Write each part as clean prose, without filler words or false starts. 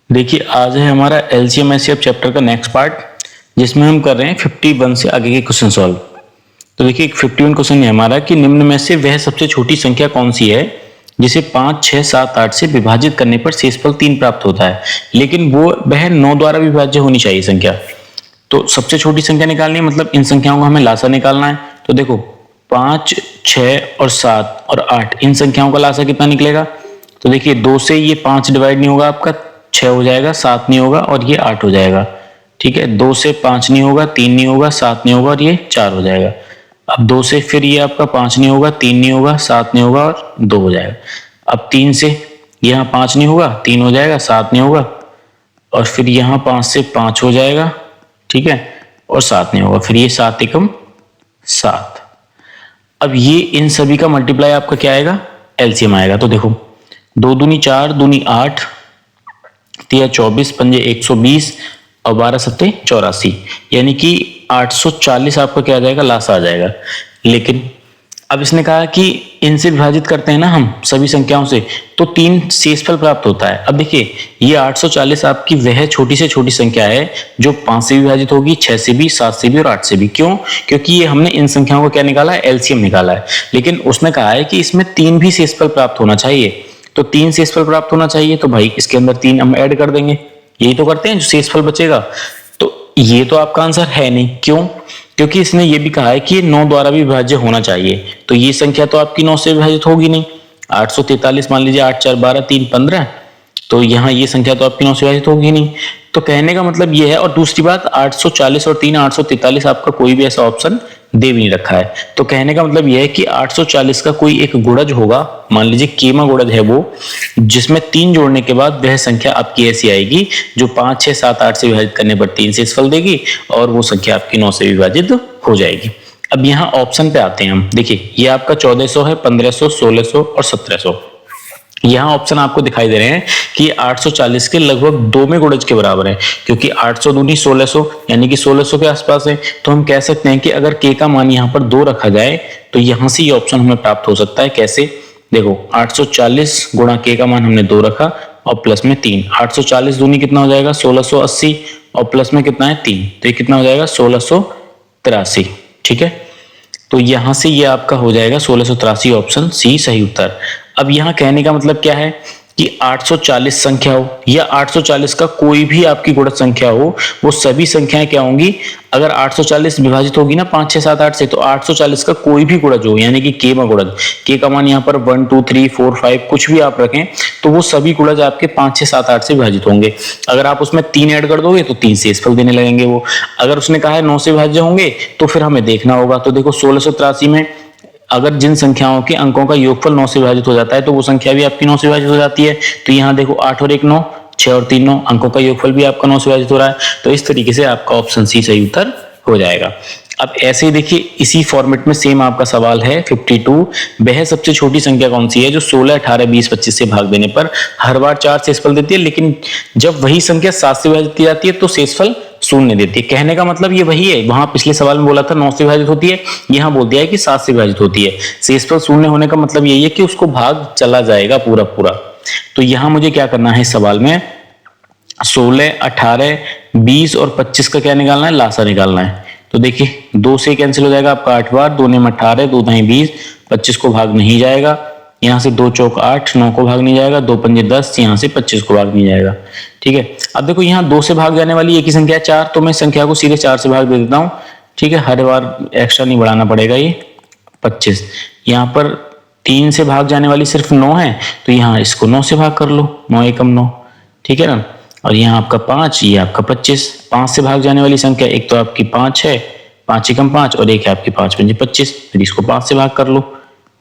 देखिए आज है हमारा एलसीएम एचसीएफ चैप्टर का नेक्स्ट पार्ट, जिसमें हम कर रहे हैं 51 से आगे के क्वेश्चन सॉल्व। तो देखिए 51 क्वेश्चन है हमारा कि निम्न में से वह सबसे छोटी संख्या कौन सी है जिसे 5, 6, 7, 8 से विभाजित करने पर शेषफल 3 प्राप्त होता है, लेकिन वह 9 द्वारा विभाज्य होनी चाहिए संख्या। तो सबसे छोटी संख्या निकालनी है, मतलब इन संख्याओं का हमें लासा निकालना है। तो देखो 5, 6 और 7 और 8 इन संख्याओं का लासा कितना निकलेगा। तो देखिए 2 से ये 5 डिवाइड नहीं होगा, आपका 6 हो जाएगा, 7 नहीं होगा और ये 8 हो जाएगा। ठीक है, 2 से 5 नहीं होगा, 3 नहीं होगा, 7 नहीं होगा और ये 4 हो जाएगा। अब 2 से फिर ये आपका 5 नहीं होगा, 3 नहीं होगा, 7 नहीं होगा और 2 हो जाएगा। अब 3 से यहाँ 5 नहीं होगा, 3 हो जाएगा, 7 नहीं होगा और फिर यहाँ 5 से 5 हो जाएगा। ठीक है, और 7 नहीं होगा, फिर ये 7 एकम 7। अब ये इन सभी का मल्टीप्लाई आपका क्या आएगा, एलसीएम आएगा। तो देखो 2 दूनी 4, दूनी 8, 3 24, 5 120 और 12 सत्ते 84, यानी कि 840 आपका क्या आ जाएगा, लासा आ जाएगा। लेकिन अब इसने कहा कि इनसे विभाजित करते हैं ना हम सभी संख्याओं से, तो 3 शेषफल प्राप्त होता है। अब देखिए ये 840 आपकी वह छोटी से छोटी संख्या है जो 5 से विभाजित होगी, 6 से भी, 7 से भी और 8 से भी। क्यों? क्योंकि ये हमने इन संख्याओं को क्या निकाला है, एलसीएम निकाला है। लेकिन उसने कहा है कि इसमें 3 भी शेषफल प्राप्त होना चाहिए। तो 3 शेषफल प्राप्त होना चाहिए, तो भाई इसके अंदर 3 हम ऐड कर देंगे, यही तो करते हैं जो शेषफल बचेगा। तो ये तो आपका आंसर है नहीं। क्यों? क्योंकि इसने ये भी कहा है कि 9 द्वारा भी विभाज्य होना चाहिए। तो ये संख्या तो आपकी 9 से विभाजित होगी नहीं। 843 मान लीजिए, 8 4 12 3 15, तो यहाँ ये संख्या तो आपकी 9 से विभाजित होगी नहीं। तो कहने का मतलब ये है। और दूसरी बात 840 और 3 843 आपका कोई भी ऐसा ऑप्शन दे भी नहीं रखा है। तो कहने का मतलब यह है कि 840 का कोई एक गुणज होगा, मान लीजिए केमा गुणज है वो, जिसमें 3 जोड़ने के बाद वह संख्या आपकी ऐसी आएगी जो 5, 6, 7, 8 से विभाजित करने पर 3 शेषफल देगी और वो संख्या आपकी 9 से विभाजित हो जाएगी। अब यहाँ ऑप्शन पे आते हैं हम। देखिए ये आपका 1400 है, 1500, 1600 और 1700। यहाँ ऑप्शन आपको दिखाई दे रहे हैं कि 840 के लगभग 2 में गुणज के बराबर है, क्योंकि 800 दूनी 1600 यानी कि 1600 के आसपास है। तो हम कह सकते हैं कि अगर के का मान यहाँ पर 2 रखा जाए तो यहाँ से ये ऑप्शन हमें प्राप्त हो सकता है। कैसे? देखो 840 गुणा के का मान हमने 2 रखा और प्लस में 3, 840 दूनी कितना हो जाएगा, 1680 और प्लस में कितना है 3, तो ये कितना हो जाएगा 1683। ठीक है, तो यहां से ये आपका हो जाएगा 1683, ऑप्शन सी सही उत्तर। अब यहाँ कहने का मतलब क्या है कि 840 संख्या हो या 840 का कोई भी आपकी गुणज संख्या हो, वो सभी संख्याएं क्या होंगी, अगर 840 विभाजित होगी ना 5, 6, 7, 8 से, तो 840 का कोई भी गुणज हो, यानी कि के में गुणज, के का मान यहाँ पर 1 2 3 4 5 कुछ भी आप रखें, तो वो सभी गुणज आपके 5, 6, 7, 8 से विभाजित होंगे। अगर आप उसमें 3 ऐड कर दोगे तो 3 शेषफल देने लगेंगे वो। अगर उसने कहा है 9 से विभाज्य होंगे तो फिर हमें देखना होगा। तो देखो 1683 में अगर जिन संख्याओं के अंकों का योगफल 9 से विभाजित हो जाता है तो वो संख्या भी आपकी 9 से विभाजित हो जाती है। तो यहाँ देखो 8 और 1 9, 6 और 3 9, अंकों का योगफल भी आपका 9 से विभाजित हो रहा है। तो इस तरीके से आपका ऑप्शन सी सही उत्तर हो जाएगा। अब ऐसे ही देखिए इसी फॉर्मेट में सेम आपका सवाल है 52, वह सबसे छोटी संख्या कौन सी है जो 16, 18, 20, 25 से भाग देने पर हर बार 4 शेषफल देती है, लेकिन जब वही संख्या 7 से विभाजित की जाती है तो शेषफल 0 देती है। कहने का मतलब ये वही है, वहां पिछले सवाल में बोला था 9 से विभाजित होती है, यहाँ बोल दिया है कि 7 से विभाजित होती है। शेषफल 0 होने का मतलब यही है कि उसको भाग चला जाएगा पूरा पूरा। तो यहाँ मुझे क्या करना है इस सवाल में, 16, 18, 20 और 25 का क्या निकालना है, लासा निकालना है। तो देखिए 2 से कैंसिल हो जाएगा आपका 8 बार, 2 ने 18, 2 दाई 20, 25 को भाग नहीं जाएगा, यहाँ से 2 चौक 8, 9 को भाग नहीं जाएगा, 2 पंजे 10, यहाँ से 25 को भाग नहीं जाएगा। ठीक है, अब देखो यहाँ 2 से भाग जाने वाली एक ही संख्या है 4, तो मैं संख्या को सीधे 4 से भाग दे देता हूँ। ठीक है, हर बार एक्स्ट्रा नहीं बढ़ाना पड़ेगा। ये 25, यहाँ पर 3 से भाग जाने वाली सिर्फ 9 है, तो यहाँ इसको 9 से भाग कर लो, 9 एकम 9। ठीक है ना, और यहाँ आपका 5, ये आपका 25। 5 से भाग जाने वाली संख्या एक तो आपकी 5 है, 5 एकम 5, और एक है आपकी 5 पंजे 25, फिर इसको 5 से भाग कर लो,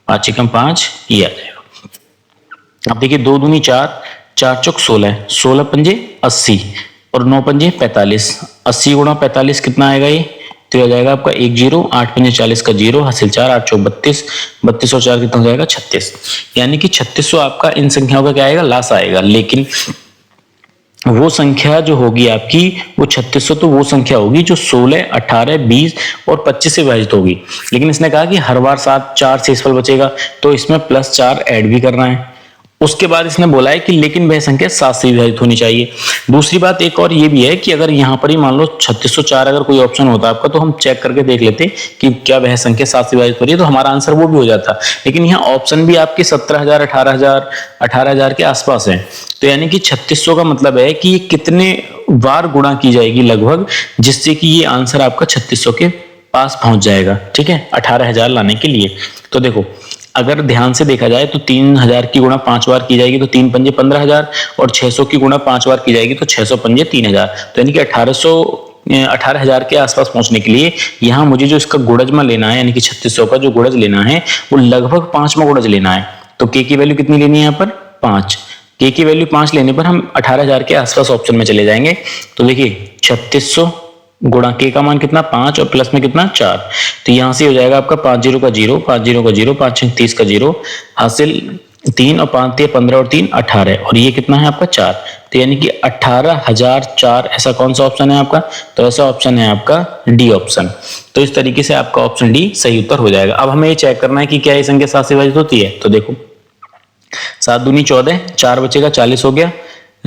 5 एकम 5, ये आ जाएगा। अब देखिए 2 दूनी 4, 4 चौक 16, 16 पंजे 80 और 9 पंजे 45, 80 गुणा 45 कितना आएगा ये, तो आ जाएगा आपका 1 0, 8 पंजे 40 का 0, हासिल 4, 8 चौक 32, 32 और 4 कितना हो जाएगा 36, यानी कि 3600 आपका इन संख्याओं का क्या आएगा, लासा आएगा। लेकिन वो संख्या जो होगी आपकी वो 3600 तो वो संख्या होगी जो 16, 18, 20 और 25 से विभाजित होगी। लेकिन इसने कहा कि हर बार 4 शेषफल बचेगा, तो इसमें +4 ऐड भी करना है। उसके बाद इसने बोला है कि लेकिन वह संख्या 7 से विभाजित होनी चाहिए। दूसरी बात एक और ये भी है कि अगर यहाँ पर ही मान लो 3604 अगर कोई ऑप्शन होता आपका, तो हम चेक करके देख लेते कि क्या वह संख्या 7 से विभाजित हो रही है, तो हमारा आंसर वो भी हो जाता। लेकिन यहाँ ऑप्शन भी आपके 17,000, 18,000, 18,000 के आसपास है। तो यानी कि 3600 का मतलब है कि ये कितने बार गुणा की जाएगी लगभग, जिससे कि ये आंसर आपका 3600 के पास पहुंच जाएगा। ठीक है, 18,000 लाने के लिए। तो देखो, अगर ध्यान से देखा जाए तो 3000 की गुणा 5 बार की जाएगी तो 3 पंजे 15,000, और 600 की गुणा 5 बार की जाएगी तो 600 पंजे 3000। तो यानी कि 18,000 के आसपास पहुंचने के लिए यहाँ मुझे जो इसका गुणजमा लेना है, यानी कि 3600 का जो गुणज लेना है वो लगभग 5वां गुणज लेना है। तो के की वैल्यू कितनी लेनी है यहाँ पर? 5। के की वैल्यू 5 लेने पर हम 18,000 के आसपास ऑप्शन में चले जाएंगे। तो देखिए 3600 गुणा के का मान कितना? 5, और प्लस में कितना? 4। तो यहां से हो जाएगा आपका 5 0 का 0, 5 0 का 0, 5 6 30 का 0, हासिल 3 और 5 3 15 और 3 18, और ये कितना है आपका? 4। तो यानी कि 18,004 ऐसा कौन सा ऑप्शन है आपका? तो ऐसा ऑप्शन है आपका डी ऑप्शन। तो इस तरीके से आपका ऑप्शन डी सही उत्तर हो जाएगा। अब हमें ये चेक करना है कि क्या ये संख्या 7 से विभाजित होती है। तो देखो, 7 दूनी 14, 4 बचेगा 40 हो गया,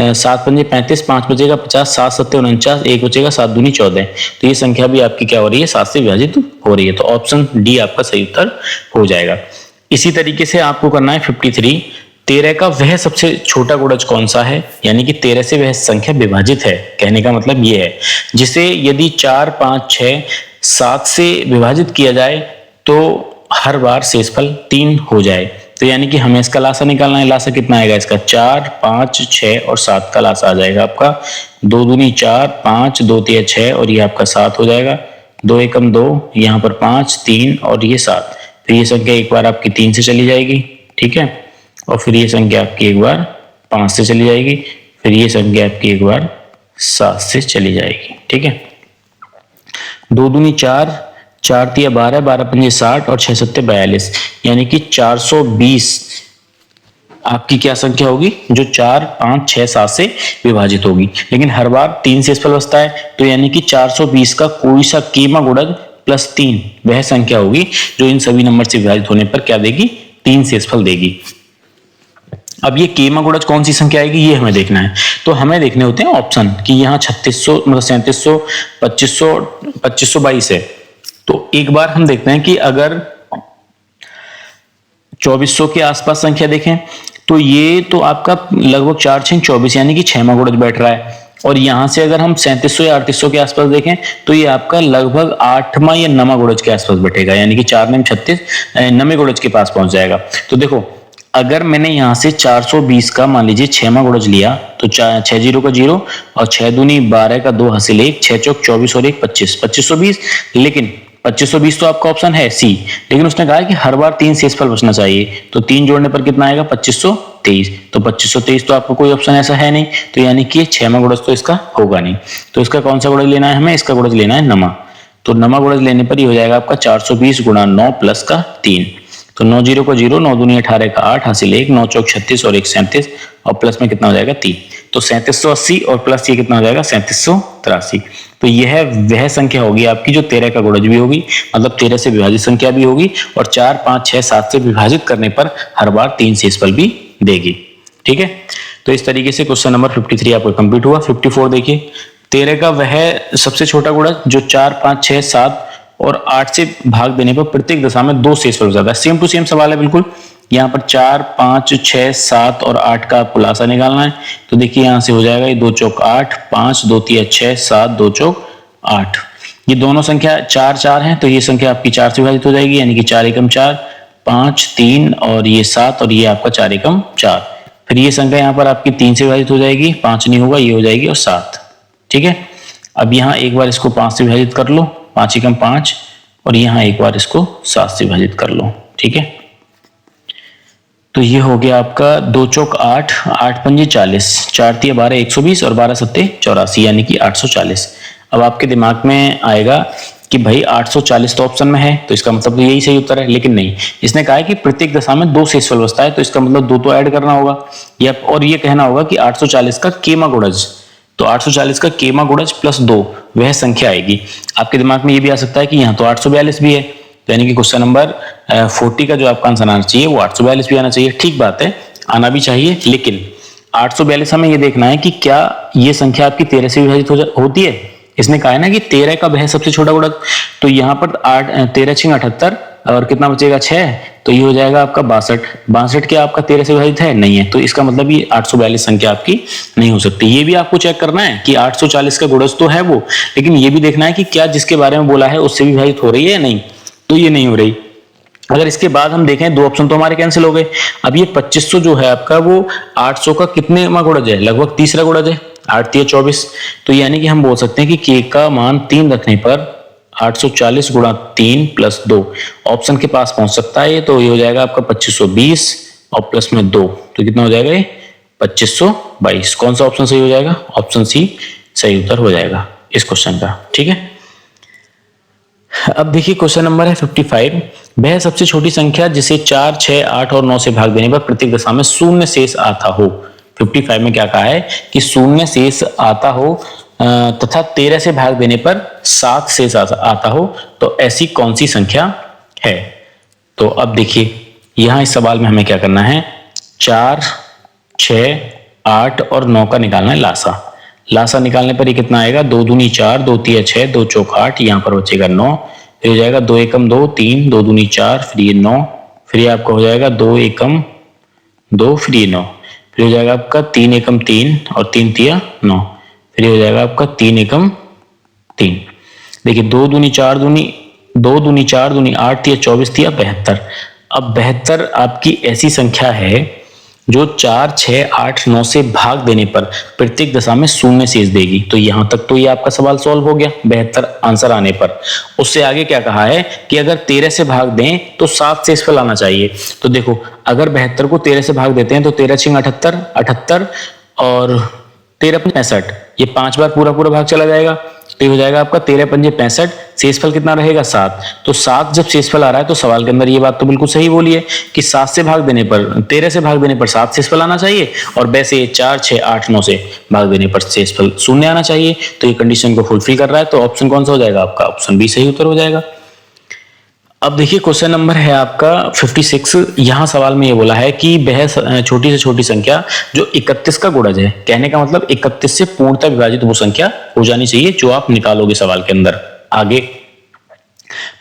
7 पंजे 35, 5 बचेगा 50, 7 सत्ते 49, 1 बचेगा, 7 दूनी 14। तो ये संख्या भी आपकी क्या हो रही है? 7 से विभाजित हो रही है। तो ऑप्शन डी आपका सही उत्तर हो जाएगा। इसी तरीके से आपको करना है 53, 13 का वह सबसे छोटा गुणज कौन सा है, यानी कि 13 से वह संख्या विभाजित है। कहने का मतलब ये है जिसे यदि 4 5 6 7 से विभाजित किया जाए तो हर बार शेषफल 3 हो जाए। तो यानी कि हमें इसका लासा निकालना है। लासा कितना आएगा इसका? 4 5 6 और 7 का लासा आ जाएगा आपका 2 दूनी 4, 5 2 3 6, और ये आपका 7 हो जाएगा। 2 एकम 2, यहाँ पर 5 3 और ये 7। तो ये संख्या एक बार आपकी 3 से चली जाएगी, ठीक है, और फिर ये संख्या आपकी एक बार 5 से चली जाएगी, फिर ये संख्या आपकी एक बार 7 से चली जाएगी। ठीक है, 2 दूनी 4, 4 तिया 12, 12 पंजे 60 और 6 सत्ते 42, यानी कि 420 आपकी क्या संख्या होगी जो 4 5 6 7 से विभाजित होगी। लेकिन हर बार 3 शेषफल बचता है, तो यानी कि 420 का कोई सा कीमा गुणज प्लस 3 वह संख्या होगी जो इन सभी नंबर से विभाजित होने पर क्या देगी? 3 शेषफल देगी। अब ये केमा गुणज कौन सी संख्या आएगी ये हमें देखना है। तो हमें देखने होते हैं ऑप्शन कि यहाँ 3600 मतलब 3700 2500 2522 है। तो एक बार हम देखते हैं कि अगर 2400 के आसपास संख्या देखें तो ये तो आपका लगभग 4 6 24 यानी कि 6वां गुणज बैठ रहा है। और यहां से अगर हम 3700 या 3800 के आसपास देखें तो ये आपका लगभग 8वां या 9वां गुणज के आसपास बैठेगा, यानी कि 4 9 36 9वें गुणज के पास पहुंच जाएगा। तो देखो, अगर मैंने यहां से 420 का मान लीजिए 6वां गुणज लिया तो 6 0 का 0 और 6 दूनी 12 का 2 हासिल 1, 6 चौक 24 और 1 25, 2520। लेकिन 2520 तो आपका ऑप्शन है सी, लेकिन उसने कहा है कि हर बार 3 शेषफल बचना चाहिए। तो 3 जोड़ने पर कितना आएगा? 2523। तो 2523 तो आपको कोई ऑप्शन ऐसा है नहीं, तो यानी कि 6वां गुणज तो इसका होगा नहीं। तो इसका कौन सा गुणज लेना है हमें? इसका गुणज लेना है 9वां। तो 9वां गुणज लेने पर ही हो जाएगा आपका 420 गुणा 9 प्लस का 3। तो 9 0 का 0, 9 दूनी 18 का 8 हासिल 1, 9 चौक 36 और 1 37, और प्लस में कितना हो जाएगा? 3। तो 3780 और प्लस ये कितना हो जाएगा? 3783। तो यह वह संख्या होगी आपकी जो 13 का गुणज भी होगी, मतलब 13 से विभाजित संख्या भी होगी, और 4 5 6 7 से विभाजित करने पर हर बार 3 शेषफल भी देगी। ठीक है, तो इस तरीके से क्वेश्चन नंबर 53 आपका कंप्लीट हुआ। 54 देखिए, 13 का वह सबसे छोटा गुणज जो 4 5 6 7 और 8 से भाग देने पर प्रत्येक दशा में 2 शेषफल बच जाता है। सेम टू सेम सवाल है बिल्कुल। यहाँ पर 4 5 6 7 और 8 का खुलासा निकालना है। तो देखिए यहाँ से हो जाएगा ये 2 चौक 8, 5 2 3 6 7 2 चौक 8। ये दोनों संख्या 4 4 है, तो ये संख्या आपकी 4 से विभाजित हो जाएगी, यानी कि 4 एकम 4, 5 3 और ये 7, और ये आपका 4 एकम 4। फिर ये संख्या यहाँ पर आपकी 3 से विभाजित हो जाएगी, 5 नहीं होगा, ये हो जाएगी और 7। ठीक है, अब यहाँ एक बार इसको 5 से विभाजित कर लो, 5 एकम 5, और यहाँ एक बार इसको 7 से विभाजित कर लो। ठीक है, तो ये हो गया आपका 2 चौक 8, 8 पंजे 40, 4 तिया 12 120 और 12 सत्ते 84, यानी कि 840। अब आपके दिमाग में आएगा कि भाई 840 तो ऑप्शन में है, तो इसका मतलब तो यही सही उत्तर है। लेकिन नहीं, इसने कहा है कि प्रत्येक दशा में 2 शेषफल बचता है, तो इसका मतलब 2 तो ऐड करना होगा, या और ये कहना होगा कि 840 का केमा गुणज, तो 840 का केमा गुणज प्लस 2 वह संख्या आएगी। आपके दिमाग में ये भी आ सकता है कि यहाँ तो 842 भी है, तो यानी कि क्वेश्चन नंबर 40 का जो आपका आंसर आना चाहिए वो 842 भी आना चाहिए। ठीक बात है, आना भी चाहिए, लेकिन 842 हमें ये देखना है कि क्या ये संख्या आपकी 13 से विभाजित होती है। इसने कहा है ना कि 13 का वह सबसे छोटा गुणक, तो यहाँ पर 13 6 78 और कितना बचेगा 6, तो ये हो जाएगा आपका 62। 62 क्या आपका 13 से विभाजित है? नहीं है, तो इसका मतलब ये 842 संख्या आपकी नहीं हो सकती। ये भी आपको चेक करना है कि 840 का गुणज तो है वो, लेकिन ये भी देखना है कि क्या जिसके बारे में बोला है उससे विभाजित हो रही है या नहीं, तो ये नहीं हो रही। अगर इसके बाद हम देखें, दो ऑप्शन तो हमारे कैंसिल हो गए। अब ये 2500 जो है आपका वो 800 का कितने गुणज है? लगभग तीसरा गुणज है, 8 3 24। तो यानी कि हम बोल सकते हैं कि के का मान 3 रखने पर 840 गुणा 3 प्लस 2 ऑप्शन के पास पहुंच सकता है। तो ये हो जाएगा आपका 2520 और प्लस में 2, तो कितना हो जाएगा ये 2522। कौन सा ऑप्शन सही हो जाएगा? ऑप्शन सी सही उत्तर हो जाएगा इस क्वेश्चन का। ठीक है, अब देखिए क्वेश्चन नंबर है 55। वह सबसे छोटी संख्या जिसे 4 6 8 और 9 से भाग देने पर प्रत्येक दशा में शून्य शेष आता हो। 55 में क्या कहा है कि शून्य शेष आता हो तथा 13 से भाग देने पर 7 शेष आता हो, तो ऐसी कौन सी संख्या है। तो अब देखिए यहां इस सवाल में हमें क्या करना है, 4 6 8 और 9 का निकालना है लासा। लासा निकालने पर ये कितना आएगा, 2 दूनी 4 2 तिया 6 2 चौक 8, यहाँ पर बचेगा 9, फिर हो जाएगा 2 एकम 2 3 2 दूनी 4, फिर ये 9, फिर ये आपका हो जाएगा 2 एकम 2, फिर ये 9, फिर हो जाएगा आपका 3 एकम 3 और 3 तिया 9, फिर हो जाएगा आपका 3 एकम 3। देखिए 2 दूनी 4 दूनी 8 तिया 24 तिया 72। अब 72 आपकी ऐसी संख्या है जो 4 6 8 9 से भाग देने पर प्रत्येक दशा में शून्य शेष देगी। तो यहां तक तो ये आपका सवाल सॉल्व हो गया 72 आंसर आने पर। उससे आगे क्या कहा है कि अगर 13 से भाग दें तो 7 शेषफल आना चाहिए। तो देखो अगर 72 को 13 से भाग देते हैं तो 13 6 78 78 और 13 65, ये 5 बार पूरा पूरा भाग चला जाएगा, तो हो जाएगा आपका 13 पंजे 65, शेषफल कितना रहेगा 7। तो 7 जब शेषफल आ रहा है तो सवाल के अंदर ये बात तो बिल्कुल सही बोली है कि 7 से भाग देने पर 13 से भाग देने पर 7 शेषफल आना चाहिए, और वैसे 4 6 8 9 से भाग देने पर शेषफल शून्य आना चाहिए। तो ये कंडीशन को फुलफिल कर रहा है, तो ऑप्शन कौन सा हो जाएगा आपका? ऑप्शन बी सही उत्तर हो जाएगा। अब देखिए क्वेश्चन नंबर है आपका 56। यहां सवाल में ये बोला है कि वह छोटी से छोटी संख्या जो 31 का गुणज है, कहने का मतलब 31 से पूर्णतः विभाजित वो संख्या हो जानी चाहिए जो आप निकालोगे सवाल के अंदर। आगे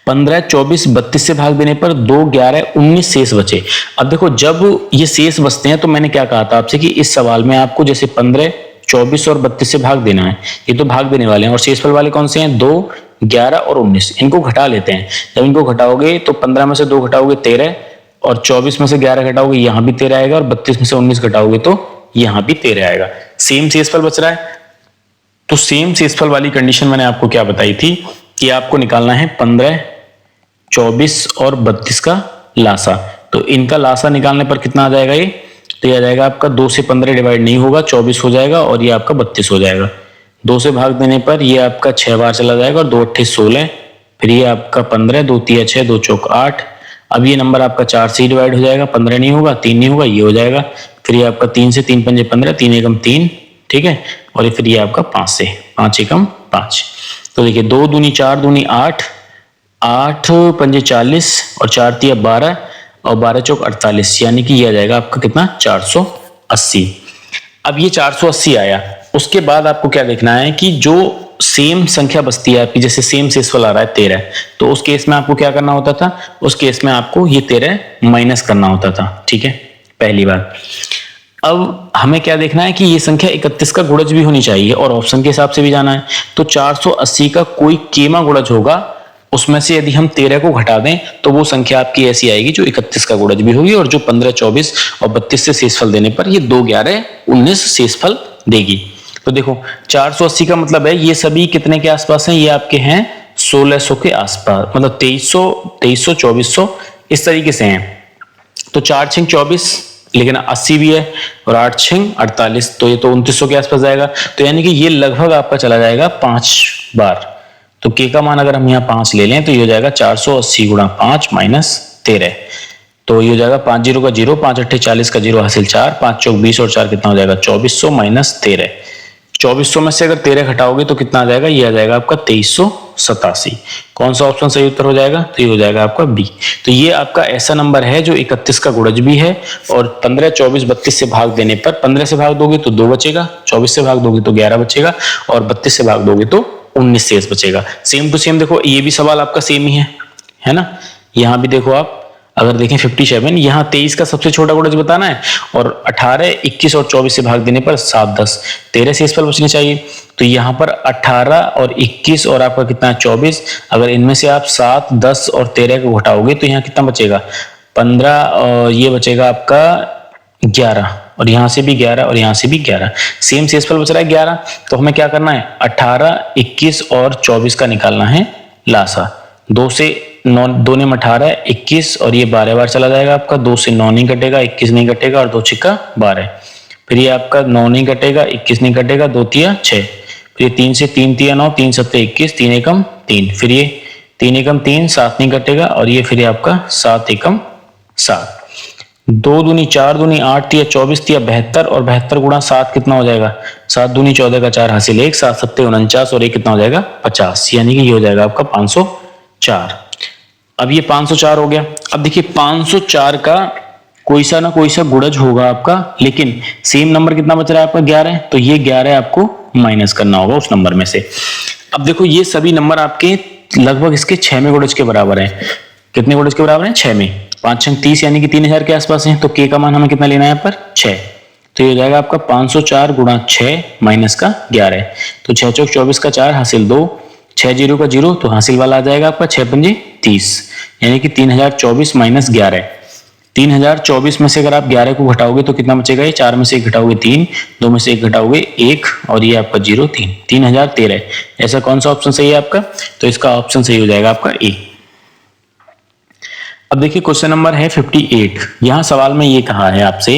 15 24 32 से भाग देने पर 2 11 19 शेष बचे। अब देखो जब ये शेष बचते हैं तो मैंने क्या कहा था आपसे कि इस सवाल में आपको जैसे 15 24 और 32 से भाग देना है, ये तो भाग देने वाले हैं, और शेषफल वाले कौन से हैं? 2 11 और 19। इनको घटा लेते हैं। जब इनको घटाओगे तो 15 में से 2 घटाओगे 13, और 24 में से 11 घटाओगे यहाँ भी 13 आएगा, और 32 में से 19 घटाओगे तो यहाँ भी 13 आएगा। सेम शेषफल बच रहा है। तो सेम शेषफल वाली कंडीशन मैंने आपको क्या बताई थी कि आपको निकालना है 15 24 और 32 का लासा। तो इनका लासा निकालने पर कितना आ जाएगा ये? तो ये आ जाएगा आपका 2 से 15 डिवाइड नहीं होगा, 24 हो जाएगा, और ये आपका 32 हो जाएगा। 2 से भाग देने पर ये आपका 6 बार चला जाएगा, और 2 8 16, फिर ये आपका 15 2 3 6 2 चौक 8। अब ये नंबर आपका 4 से डिवाइड हो जाएगा, 15 नहीं होगा, 3 नहीं होगा, ये हो जाएगा। फिर ये आपका 3 से 3 पंजे 15, 3 एकम 3, ठीक है, और फिर ये आपका 5 से 5 एकम 5। तो देखिए 2 दूनी 4 दूनी 8, 8 पंजे 40 और 4 तिया 12 और 12 चौक 48, यानी कि ये आ जाएगा आपका कितना? 480। अब ये 480 आया, उसके बाद आपको क्या देखना है कि जो सेम संख्या बचती है आपकी, जैसे सेम शेषफल आ रहा है 13, तो उस केस में आपको क्या करना होता था? उस केस में आपको ये 13 माइनस करना होता था। ठीक है, पहली बात। अब हमें क्या देखना है कि ये संख्या 31 का गुणज भी होनी चाहिए, और ऑप्शन के हिसाब से भी जाना है। तो 480 का कोई केमा गुणज होगा, उसमें से यदि हम 13 को घटा दें तो वो संख्या आपकी ऐसी आएगी जो 31 का गुणज भी होगी, और जो 15 24 और 32 से शेषफल देने पर ये 2 11 19 शेषफल देगी। तो देखो 480 का मतलब है ये सभी कितने के आसपास हैं? ये आपके हैं 1600 के आसपास, मतलब 2300 2400 इस तरीके से हैं। तो 4 6 24, लेकिन 80 भी है, और 8 6 48, तो ये तो 2900 के आसपास जाएगा। तो यानी कि ये लगभग आपका चला जाएगा 5 बार। तो के का मान अगर हम यहाँ 5 ले लें तो ये हो जाएगा 480 गुणा 5 माइनस 13, तो ये हो जाएगा 5 0 का 0, 5 8 40 का 0 हासिल 4, 5 चौक 20 और 4 कितना हो जाएगा 2400 माइनस 13, 2400 में से अगर 13 घटाओगे तो कितना आ जाएगा, ये आ जाएगा आपका 2387। कौन सा ऑप्शन सही उत्तर हो जाएगा, तो ये हो जाएगा आपका बी। तो ये आपका ऐसा नंबर है जो 31 का गुणज भी है और 15, 24, 32 से भाग देने पर 15 से भाग दोगे तो 2 बचेगा, 24 से भाग दोगे तो 11 बचेगा और 32 से भाग दोगे तो 19 शेष बचेगा। सेम टू सेम देखो ये भी सवाल आपका सेम ही है ना। यहाँ भी देखो आप अगर देखें 57, यहाँ 23 का सबसे छोटा गुणज बताना है और 18, 21 और 24 से भाग देने पर 7, 10, 13 शेषफल बचने चाहिए। तो यहाँ पर 18 और 21 और आपका कितना है 24, अगर इनमें से आप 7, 10 और 13 को घटाओगे तो यहाँ कितना बचेगा 15 और ये बचेगा आपका 11 और यहाँ से भी 11 और यहाँ से भी 11, सेम शेषफल बच रहा है 11। तो हमें क्या करना है 18, 21 और 24 का निकालना है लासा। 2 से 9, 2 ने 18, 21 और ये 12 बार चला जाएगा आपका, 2 से 9 नहीं कटेगा, 21 नहीं कटेगा और 2 छिक्का 12। फिर ये आपका 9 नहीं कटेगा, 21 नहीं कटेगा, 2 तिया 6, फिर ये 3 से 3 तिया 9, 3 सत्ते 21, 3 एकम 3, फिर ये 3 एकम 3, 7 नहीं कटेगा और ये फिर आपका 7 एकम 7। 2 दूनी 4 दूनी 8 तिया 24 तिया 72 और 72 गुणा 7 कितना हो जाएगा 7 दूनी 14 का 4 हासिल 1, 7 सत्ते 49 और ये कितना हो जाएगा 50, यानी कि ये हो जाएगा आपका 504। अब ये 504 हो गया। अब देखिए 504 का कोई सा ना कोई सा गुणज होगा आपका, लेकिन सेम नंबर कितना बच रहा है आपका 11, तो ये 11 आपको माइनस करना होगा उस नंबर में से। अब देखो ये सभी नंबर आपके लगभग इसके 6 में गुणज के बराबर है। कितने गुणज के बराबर है 6 में, 5 छंग 30 यानी कि 3000 के आसपास है। तो के का मान हमें कितना लेना है यहाँ पर 6, तो ये हो जाएगा आपका 504 गुणा 6 माइनस का 11। तो 6 चौक 24 का 4 हासिल 2, 6 जीरो का 0 तो हासिल वाला आ जाएगा आपका 6 पंजे 30, यानी कि 3024 माइनस 11। 3024 में से अगर आप 11 को घटाओगे तो कितना बचेगा, ये 4 में से 1 घटाओगे 3, 2 में से 1 घटाओगे 1 और ये आपका 0 3, 3013। ऐसा कौन सा ऑप्शन सही है आपका, तो इसका ऑप्शन सही हो जाएगा आपका ए। अब देखिए क्वेश्चन नंबर है 58। यहाँ सवाल में ये कहा है आपसे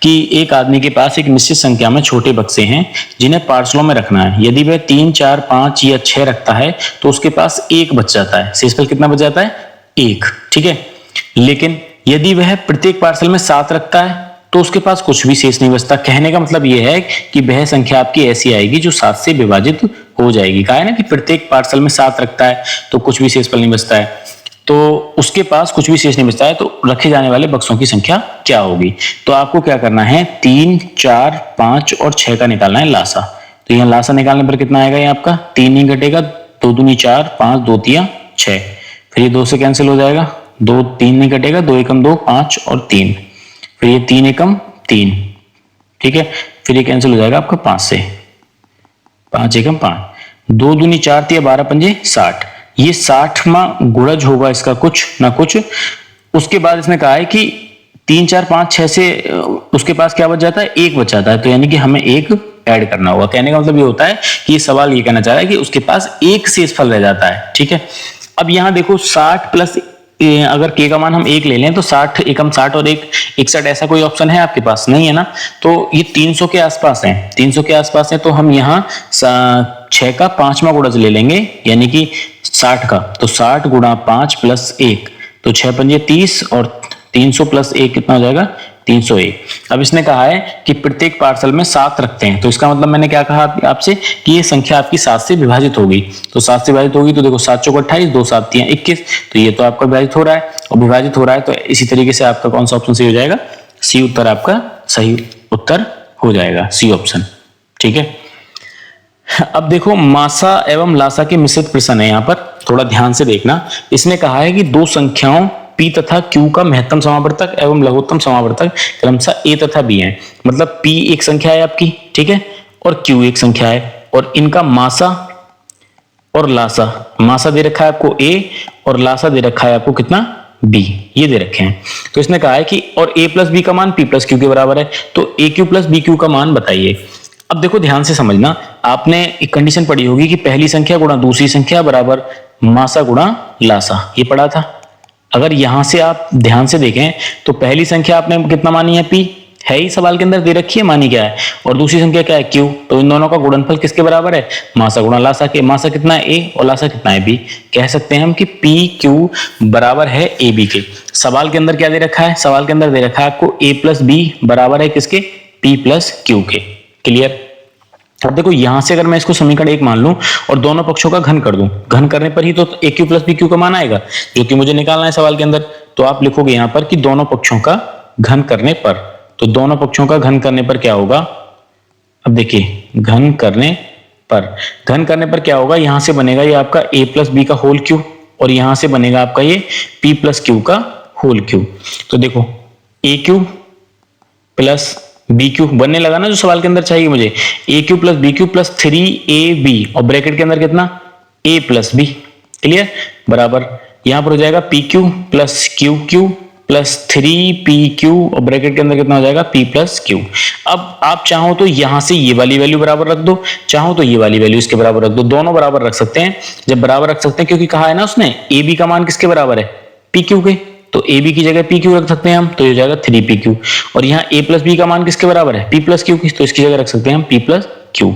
कि एक आदमी के पास एक निश्चित संख्या में छोटे बक्से हैं जिन्हें पार्सलों में रखना है। यदि वह 3, 4, 5 या 6 रखता है तो उसके पास 1 बच जाता है। शेषफल कितना बच जाता है 1, ठीक है। लेकिन यदि वह प्रत्येक पार्सल में 7 रखता है तो उसके पास कुछ भी शेष नहीं बचता। कहने का मतलब यह है कि वह संख्या आपकी ऐसी आएगी जो 7 से विभाजित हो जाएगी। कहा है ना कि प्रत्येक पार्सल में 7 रखता है तो कुछ भी शेषफल नहीं बचता है, तो उसके पास कुछ भी शेष नहीं बचता है, तो रखे जाने वाले बक्सों की संख्या क्या होगी। तो आपको क्या करना है 3, 4, 5 और 6 का निकालना है लासा। तो यहाँ लासा निकालने पर कितना आएगा, ये आपका 3 नहीं घटेगा, 2 दूनी 4, 5, 2 तिया 6, फिर ये 2 से कैंसिल हो जाएगा, 2 3 नहीं घटेगा, 2 एकम 2, 5 और 3, फिर ये 3 एकम 3, ठीक है। फिर ये कैंसिल हो जाएगा आपका 5 से, 5 एकम 5, 2 दूनी 4 तिया 12 पंजे 60। ये 60वां गुणज होगा इसका कुछ ना कुछ। उसके बाद इसने कहा है कि 3, 4, 5, 6 से उसके पास क्या बच जाता है 1 बच जाता है, तो यानी कि हमें 1 ऐड करना होगा। कहने का मतलब ये होता है कि ये सवाल ये कहना चाह रहा है कि उसके पास 1 शेषफल रह जाता है, ठीक है। अब यहाँ देखो 60 प्लस अगर के का मान हम 1 ले लें तो 60 एकम 60 और 1 61, ऐसा कोई ऑप्शन है आपके पास नहीं है ना। तो ये 300 के आसपास है, 300 के आसपास है, तो हम यहाँ 6 का 5वां गुणज ले लेंगे यानी कि 60 का। तो 60 गुणा 5 प्लस 1 तो 6 पंजे 30 और 300 प्लस 1 कितना हो जाएगा 301। अब इसने कहा है कि प्रत्येक पार्सल में 7 रखते हैं, तो इसका मतलब मैंने क्या कहा आपसे कि ये संख्या आपकी 7 से विभाजित होगी। तो 7 से विभाजित होगी तो देखो 7 चौक 28, 2 7 तिया 21, तो ये तो आपका विभाजित हो रहा है और विभाजित हो रहा है, तो इसी तरीके से आपका कौन सा ऑप्शन सही हो जाएगा, सी उत्तर आपका सही उत्तर हो जाएगा, सी ऑप्शन, ठीक है। अब देखो मासा एवं लासा के मिश्रित प्रश्न है, यहाँ पर थोड़ा ध्यान से देखना। इसने कहा है कि दो संख्याओं P तथा Q का महत्तम समावर्तक एवं लघुत्तम समावर्तक क्रमशः A तथा B है। मतलब P एक संख्या है आपकी, ठीक है, और Q एक संख्या है, और इनका मासा और लासा, मासा दे रखा है आपको A और लासा दे रखा है आपको कितना B, ये दे रखे हैं। तो इसने कहा है कि और A प्लस B का मान P प्लस Q के बराबर है, तो AQ प्लस BQ का मान बताइए। अब देखो ध्यान से समझना, आपने एक कंडीशन पढ़ी होगी कि पहली संख्या गुणा दूसरी संख्या बराबर मासा गुणा लासा, ये पढ़ा था। अगर यहां से आप ध्यान से देखें तो पहली संख्या आपने कितना मानी है P, है ही सवाल के अंदर दे रखी है, मानी क्या है, और दूसरी संख्या क्या है Q, तो इन दोनों का गुणनफल किसके बराबर है, मासा गुणा लासा के। मासा कितना है A और लासा कितना है B, कह सकते हैं हम कि PQ बराबर है AB के। सवाल के अंदर क्या दे रखा है, सवाल के अंदर दे रखा है आपको A प्लस B बराबर है किसके, P प्लस Q के। क्लियर। अब देखो यहां से अगर मैं इसको समीकरण 1 मान लूं और दोनों पक्षों का घन कर दूं, घन करने पर ही तो ए क्यू प्लस बी क्यू का मान आएगा, जो कि मुझे निकालना है सवाल के अंदर। तो आप लिखोगे यहां पर कि दोनों पक्षों का घन करने पर, तो दोनों पक्षों का घन करने पर क्या होगा, अब देखिए घन करने पर क्या होगा, यहां से बनेगा ये आपका a प्लस बी का होल क्यूब और यहां से बनेगा आपका ये p प्लस क्यू का होल क्यूब। तो देखो a cube plus B cube बनने लगा ना जो सवाल के अंदर चाहिए मुझे, a cube plus B cube plus 3ab और ब्रैकेट के अंदर कितना a प्लस बी, क्लियर, बराबर यहां पर हो जाएगा p cube plus Q cube plus 3pq और ब्रैकेट के अंदर कितना हो जाएगा p प्लस क्यू। अब आप चाहो तो यहां से ये वाली वैल्यू बराबर रख दो, चाहो तो ये वाली वैल्यू इसके बराबर रख दो, दोनों बराबर रख सकते हैं। जब बराबर रख सकते हैं क्योंकि कहा है ना उसने ए बी का मान किसके बराबर है, पी क्यू के, तो ए बी की जगह पी क्यू रख सकते हैं हम, तो ये हो जाएगा 3pq। और यहाँ a प्लस बी का मान किसके बराबर है, p प्लस क्यू की, तो इसकी जगह रख सकते हैं हम p प्लस क्यू।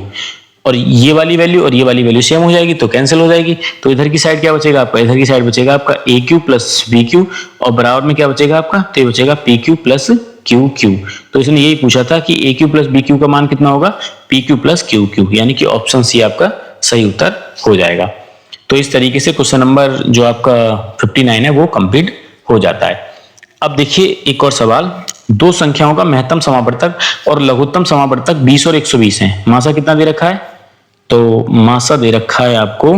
और ये वाली वैल्यू और ये वाली वैल्यू सेम हो जाएगी तो कैंसिल हो जाएगी, तो इधर की साइड क्या बचेगा आपका, इधर की साइड बचेगा आपका ए क्यू प्लस बी क्यू और बराबर में क्या बचेगा आपका, तो ये बचेगा P Q plus Q Q. तो इसने यही पूछा था कि ए क्यू प्लस बी क्यू का मान कितना होगा, P Q plus Q Q, यानी कि ऑप्शन सी आपका सही उत्तर हो जाएगा। तो इस तरीके से क्वेश्चन नंबर जो आपका 59 है वो कंप्लीट हो जाता है। अब देखिए एक और सवाल, दो संख्याओं का महत्तम समावर्तक और लघुत्तम समावर्तक 20 और 120 है, मासा कितना दे रखा है, तो मासा दे रखा है आपको,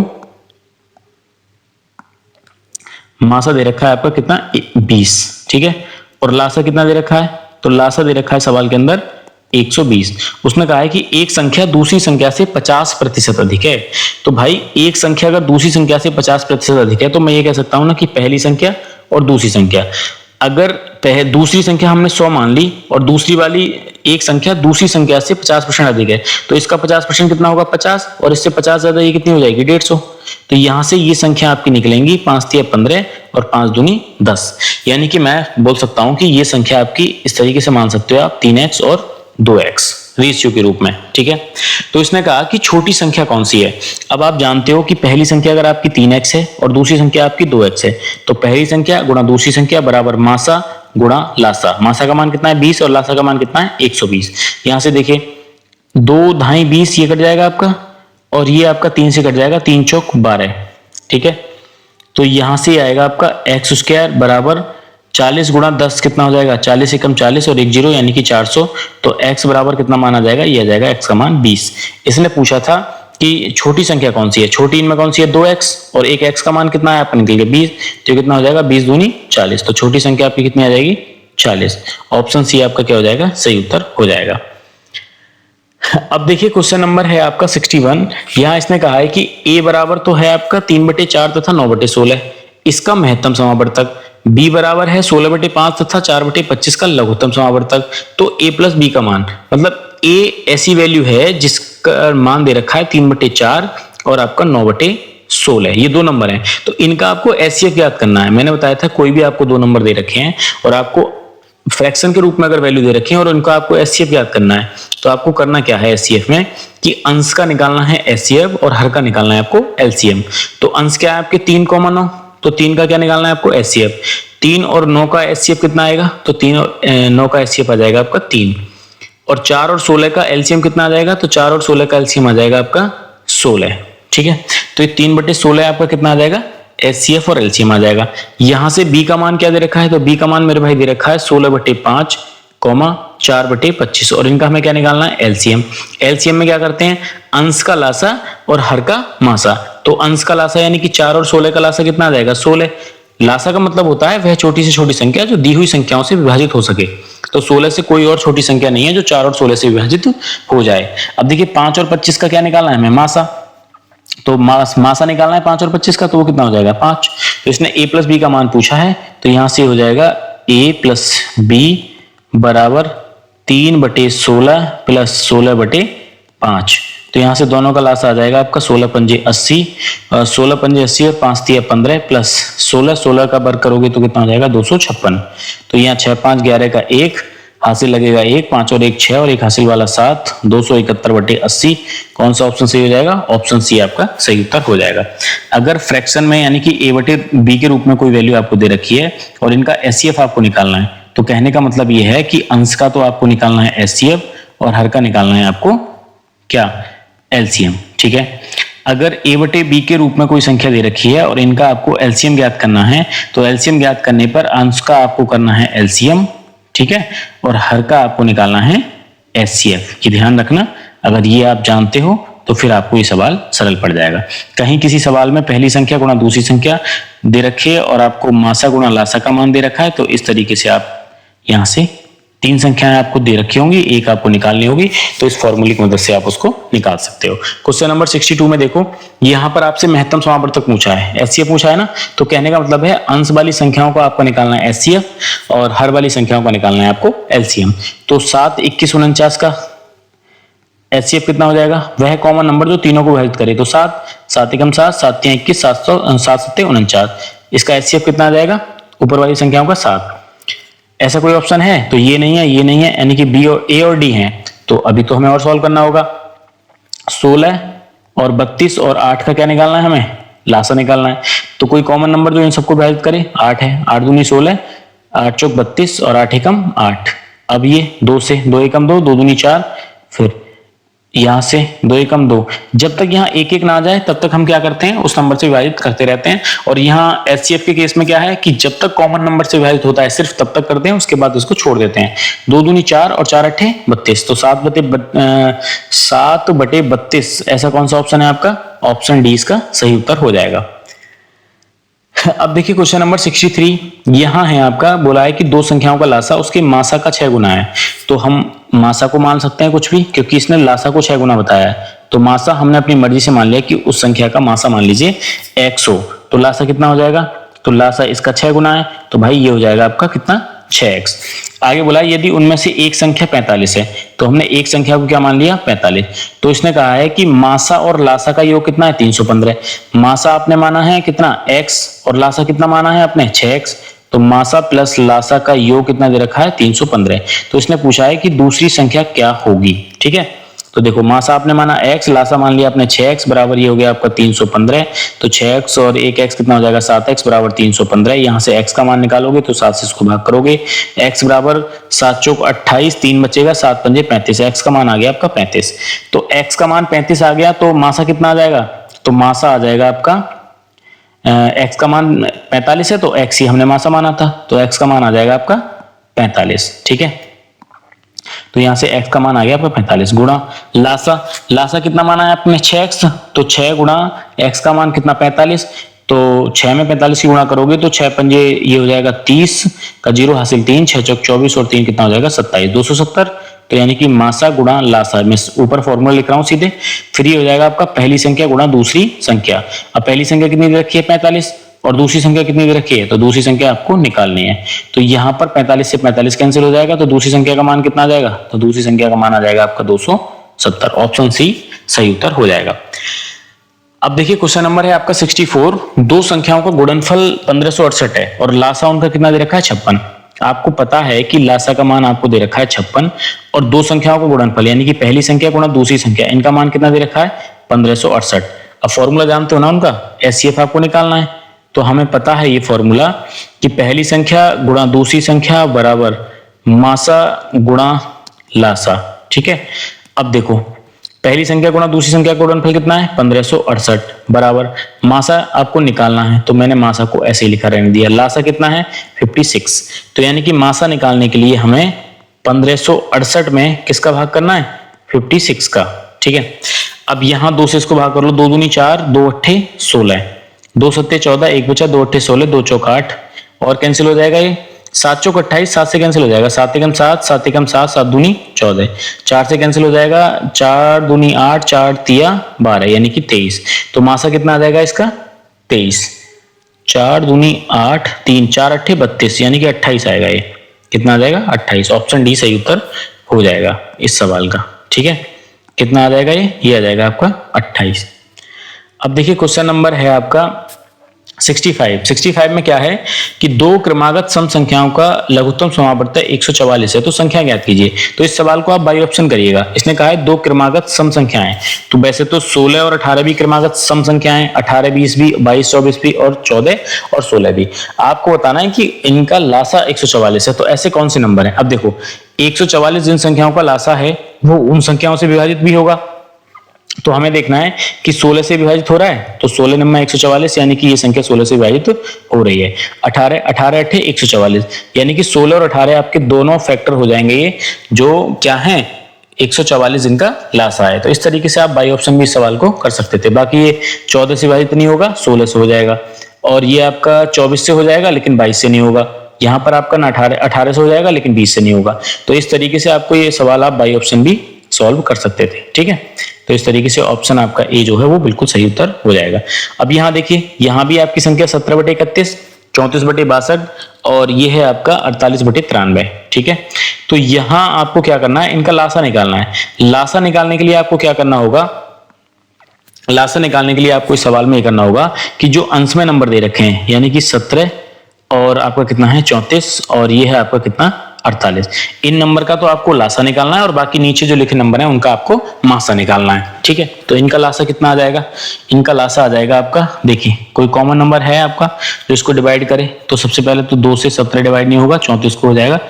मासा दे रखा है आपका कितना 20, ठीक है, और लासा कितना दे रखा है, तो लासा दे रखा है सवाल के अंदर 120। उसने कहा है कि एक संख्या दूसरी संख्या से 50% अधिक है। तो भाई एक संख्या अगर दूसरी संख्या से 50% अधिक है तो मैं ये कह सकता हूं ना कि पहली संख्या और दूसरी संख्या, अगर दूसरी संख्या हमने 100 मान ली और दूसरी वाली एक संख्या दूसरी संख्या से 50% अधिक है तो इसका 50% कितना होगा 50, और इससे 50 ज्यादा ये कितनी हो जाएगी 150। तो यहां से ये संख्या आपकी निकलेंगी 5 तिया 15 और 5 दूनी 10, यानी कि मैं बोल सकता हूं कि ये संख्या आपकी इस तरीके से मान सकते हो आप 3x और 2x रेशियो के रूप में, ठीक है। तो इसने कहा कि छोटी संख्या कौन सी है। अब आप जानते हो कि पहली संख्या अगर आपकी 3x है और दूसरी संख्या आपकी 2x है तो पहली संख्या गुणा दूसरी संख्या बराबर मासा गुणा लासा, मासा का मान कितना है 20 और लासा का मान कितना है 120। यहां से देखिए 2 ढाई 20 ये कट जाएगा आपका और ये आपका 3 से कट जाएगा, 3 चौक 12, ठीक है। तो यहां से आएगा आपका एक्स स्क्वायर बराबर 40 गुणा 10 कितना हो जाएगा, 40 एकम 40 और एक जीरो यानी कि 400। तो x बराबर कितना माना जाएगा, ये आ जाएगा x का मान 20। इसने पूछा था कि छोटी संख्या कौन सी है, छोटी इनमें कौन सी है 2x और एक x का मान कितना है आपका निकल गया 20, तो कितना हो जाएगा 20 दूनी 40। तो छोटी संख्या आपकी कितनी आ जाएगी 40। ऑप्शन सी आपका क्या हो जाएगा, सही उत्तर हो जाएगा। अब देखिए क्वेश्चन नंबर है आपका 61। यहां इसने कहा है कि a बराबर तो है आपका 3/4 तथा 9/16, इसका महत्तम समावर्तक, b बराबर है 16/5 तथा 4/25 का लघुत्तम समावर्तक। तो a प्लस बी का मान, मतलब a ऐसी वैल्यू है जिसका मान दे रखा है 3/4 और आपका 9/16, ये दो नंबर हैं। तो इनका आपको एचसीएफ याद करना है। मैंने बताया था कोई भी आपको दो नंबर दे रखे हैं और आपको फ्रैक्शन के रूप में अगर वैल्यू दे रखी है और उनका आपको एचसीएफ याद करना है तो आपको करना क्या है एचसीएफ में कि अंश का निकालना है एचसीएफ और हर का निकालना है आपको एलसीएम। तो अंश क्या है आपके 3, 9, तो 3 का क्या निकालना है आपको एचसीएफ, 3 और 9 का एचसीएफ कितना आएगा, तो 3 और 9 का एचसीएफ आ जाएगा आपका 3, और 4 और 16 का एलसीएम कितना आ जाएगा, तो 4 और 16 का एलसीएम आ जाएगा आपका 16, ठीक है। तो ये 3/16 आपका कितना आ जाएगा एचसीएफ और एलसीएम आ जाएगा। यहां से बी का मान क्या दे रखा है, तो बी का मान मेरे भाई दे रखा है 16/5, 4/25 और इनका हमें क्या निकालना है एलसीएम। एलसीएम में क्या करते हैं अंश का लासा और हर का मासा। तो अंश का लासा यानी कि 4 और 16 का लासा कितना आ जाएगा 16। लासा का मतलब होता है वह छोटी से छोटी संख्या जो दी हुई संख्याओं से विभाजित हो सके। तो 16 से कोई और छोटी संख्या नहीं है जो 4 और 16 से विभाजित हो जाए। अब देखिए 5 और 25 का क्या निकालना है हमें मासा, तो मासा निकालना है 5 और 25 का, तो वो कितना हो जाएगा 5। तो इसने a प्लस बी का मान पूछा है तो यहां से हो जाएगा a प्लस बी बराबर 3/16 प्लस 16/5। तो यहां से दोनों का लासा आ जाएगा आपका 16 पंजे 80, 16 पंजे 80 और 5 तिया 15 प्लस 16 का वर्ग करोगे तो कितना हो जाएगा 256। तो यहाँ 6 5 11 का 1 हासिल लगेगा 1, 5 और 1 6 और एक हासिल वाला 7, 271/80। कौन सा ऑप्शन सही हो जाएगा, ऑप्शन सी आपका सही उत्तर हो जाएगा। अगर फ्रैक्शन में यानी कि a/b के रूप में कोई वैल्यू आपको दे रखी है और इनका एचसीएफ आपको निकालना है तो कहने का मतलब ये है कि अंश का तो आपको निकालना है एचसीएफ और हर का निकालना है आपको क्या एलसीएम। ठीक है, अगर a बटे b के रूप में कोई संख्या दे रखी है और इनका आपको एलसीएम ज्ञात करना है, तो एलसीएम ज्ञात करने पर अंश का आपको करना है एलसीएम, ठीक है, और हर का आपको निकालना है एचसीएफ। ये ध्यान रखना, अगर ये आप जानते हो तो फिर आपको ये सवाल सरल पड़ जाएगा। कहीं किसी सवाल में पहली संख्या गुणा दूसरी संख्या दे रखी है और आपको मासा गुणा लासा का मान दे रखा है, तो इस तरीके से आप यहां से 3 संख्याएं आपको दे रखी होंगी, एक आपको निकालनी होगी, तो इस फॉर्मूले की मदद से आप उसको निकाल सकते हो। क्वेश्चन नंबर 62 में देखो, यहाँ पर आपसे महत्तम समावर्तक पूछा है, एचसीएफ पूछा है ना, तो कहने का मतलब है अंश वाली संख्याओं को आपको निकालना है एचसीएफ और हर वाली संख्याओं का निकालना है आपको एलसीएम। तो 7, 21, 49 का एचसीएफ कितना हो जाएगा, वह कॉमन नंबर जो तीनों को विभाजित करे, तो 7, 7 एकम 7, 7 तियां 21, 7 सत्ते 49, इसका एचसीएफ कितना आ जाएगा, ऊपर वाली संख्याओं का 7। ऐसा कोई ऑप्शन है तो ये नहीं है, ये नहीं है, यानी कि बी और ए और डी हैं, तो अभी तो हमें और सॉल्व करना होगा। 16 और 32 और 8 का क्या निकालना है, हमें लासा निकालना है। तो कोई कॉमन नंबर जो इन सबको विभाजित करे, 8 है, 8 दूनी 16, 8 चौक 32 और 8 एकम 8। अब ये 2 से 2 एकम 2, 2 दूनी 4, फिर यहां से 2 एकम 2, जब तक यहाँ 1 1 ना आ जाए तब तक हम क्या करते हैं, उस नंबर से विभाजित करते रहते हैं। और यहाँ एचसीएफ के केस में क्या है कि जब तक कॉमन नंबर से विभाजित होता है सिर्फ तब तक करते हैं, उसके बाद उसको छोड़ देते हैं। 2 दूनी 4 और 4 अट्ठे 32, तो 7 बटे 32 ऐसा कौन सा ऑप्शन है आपका, ऑप्शन डी इसका सही उत्तर हो जाएगा। अब देखिए क्वेश्चन नंबर 63, यहां है आपका बोला है कि दो संख्याओं का लासा उसके मासा का 6 गुना है, तो हम मासा को मान सकते हैं कुछ भी, क्योंकि इसने लासा को 6 गुना बताया है। तो मासा हमने अपनी मर्जी से मान लिया कि उस संख्या का मासा मान लीजिए x हो, तो लासा कितना हो जाएगा, तो लासा इसका 6 गुना है, तो भाई ये हो जाएगा आपका कितना, 6x। आगे बोला यदि उनमें से एक संख्या 45 है, तो हमने एक संख्या को क्या मान लिया, 45। तो इसने कहा है कि मासा और लासा का योग कितना है, 315। मासा आपने माना है कितना, x, और लासा कितना माना है आपने, 6x। तो मासा प्लस लासा का योग कितना दे रखा है, 315। तो इसने पूछा है कि दूसरी संख्या क्या होगी। ठीक है, तो देखो मासा आपने माना x, लासा मान लिया आपने 6x, बराबर ये हो गया आपका 315। तो 6x और 1x कितना हो जाएगा, 7x बराबर 315। यहाँ से x का मान निकालोगे तो 7 से इसको भाग करोगे, x बराबर 7 चौक 28, 3 बचेगा, 7 पंजे 35, x का मान आ गया आपका 35। तो x का मान 35 आ गया, तो मासा कितना आ जाएगा, तो मासा आ जाएगा आपका x का मान 45 है, तो x ही हमने मासा माना था, तो x का मान आ जाएगा आपका 45। ठीक है, तो यहां से x का मान आ गया आपका 45 गुणा लासा, लासा कितना माना है आपने 6x, तो 6 गुणा x का मान कितना 45, तो 6 में 45 की गुणा करोगे तो 6 पंजे ये हो जाएगा 30 का 0 हासिल 3, 6 चौक 24 और 3 कितना हो जाएगा 27, 270। तो यानी कि मासा गुणा लासा, मैं ऊपर फॉर्मूला लिख रहा हूं सीधे, फिर ये हो जाएगा आपका पहली संख्या गुणा दूसरी संख्या। अब पहली संख्या कितनी दे रखी है 45 और दूसरी संख्या कितनी दे रखी है, तो दूसरी संख्या आपको निकालनी है। तो यहाँ पर 45 से 45 कैंसिल हो जाएगा, तो दूसरी संख्या का मान कितना आ जाएगा, तो दूसरी संख्या का मान आ जाएगा आपका 270। ऑप्शन सी सही उत्तर हो जाएगा। अब देखिए क्वेश्चन नंबर है आपका 64, दो संख्याओं का गुणनफल 1568 है और लासा उनका कितना दे रखा है 56। आपको पता है कि लासा का मान आपको दे रखा है 56 और दो संख्याओं का गुणनफल यानी कि पहली संख्या गुणा दूसरी संख्या, इनका मान कितना दे रखा है 1568। अब फॉर्मूला जानते हो ना उनका, एचसीएफ आपको निकालना है। तो हमें पता है ये फॉर्मूला कि पहली संख्या गुणा दूसरी संख्या बराबर मासा गुणा लासा। ठीक है, अब देखो पहली संख्या गुणा दूसरी संख्या का गुणनफल कितना है 1568 बराबर मासा आपको निकालना है, तो मैंने मासा को ऐसे ही लिखा रहने दिया। लासा कितना है 56, तो यानी कि मासा निकालने के लिए हमें 1568 में किसका भाग करना है 56 का। ठीक है, अब यहां 2 से इसको भाग कर लो, 2 दूनी 4, 2 अट्ठे 16, 2 सत्ते 14, 1 बचा, 2 अट्ठे 16, 2 चौक 8 और कैंसिल हो जाएगा ये 7 चौक 28, 7 से कैंसिल हो जाएगा, 7 एकम 7, 7 एकम 7, 7 दूनी 14, 4 से कैंसिल हो जाएगा, 4 दूनी 8, 4 तिया 12 यानी कि 23। तो मासा कितना आ जाएगा इसका 23, 4 दूनी 8, 3 4 अट्ठे 32 यानी कि 28 आएगा। ये कितना आ जाएगा 28। ऑप्शन डी सही उत्तर हो जाएगा इस सवाल का। ठीक है, कितना आ जाएगा ये आ जाएगा आपका 28। अब देखिए क्वेश्चन नंबर है आपका 65 में क्या है कि दो क्रमागत सम संख्याओं का लघुत्तम समावर्तक 144 है, तो संख्या ज्ञात कीजिए। तो इस सवाल को आप बाई ऑप्शन करिएगा। इसने कहा है दो क्रमागत सम संख्याएं, तो वैसे तो 16 और 18 भी क्रमागत सम संख्याएं, 18 20 भी, 22 24 भी और 14 और 16 भी। आपको बताना है कि इनका लासा 144 है, तो ऐसे कौन से नंबर है। अब देखो 144 जिन संख्याओं का लासा है वो उन संख्याओं से विभाजित भी होगा, तो हमें देखना है कि 16 से विभाजित हो रहा है, तो 16 नंबर 144 यानी कि ये संख्या 16 से विभाजित हो रही है। 18 18 अट्ठे 144 यानी कि 16 और 18 आपके दोनों फैक्टर हो जाएंगे, ये जो क्या है 144 इनका लासा है। तो इस तरीके से आप बाई ऑप्शन भी इस सवाल को कर सकते थे। बाकी ये 14 से विभाजित नहीं होगा, 16 से हो जाएगा, और ये आपका 24 से हो जाएगा लेकिन 22 से नहीं होगा। यहाँ पर आपका ना 18 से हो जाएगा लेकिन 20 से नहीं होगा। तो इस तरीके से आपको ये सवाल आप बाई ऑप्शन भी सॉल्व कर सकते थे। ठीक है, तो इस तरीके से ऑप्शन आपका ए जो है वो बिल्कुल सही उत्तर हो जाएगा। अब यहाँ देखिए, यहाँ भी आपकी संख्या 17/31, 34/62 और ये है आपका 48/93। ठीक है, तो यहाँ आपको क्या करना है, इनका लासा निकालना है। लासा निकालने के लिए आपको क्या करना होगा, लासा निकालने के लिए आपको इस सवाल में ये करना होगा कि जो अंश में नंबर दे रखे हैं यानी कि 17 और आपका कितना है 34 और ये है आपका कितना 48, इन नंबर का तो आपको लासा निकालना है और बाकी नीचे जो लिखे नंबर है उनका आपको मासा निकालना है। ठीक है, तो इनका लासा कितना आ जाएगा, इनका लासा आ जाएगा आपका, देखिए कोई कॉमन नंबर है आपका जो इसको डिवाइड करे, तो सबसे पहले तो 2 से 17 डिवाइड नहीं होगा, 34 को हो जाएगा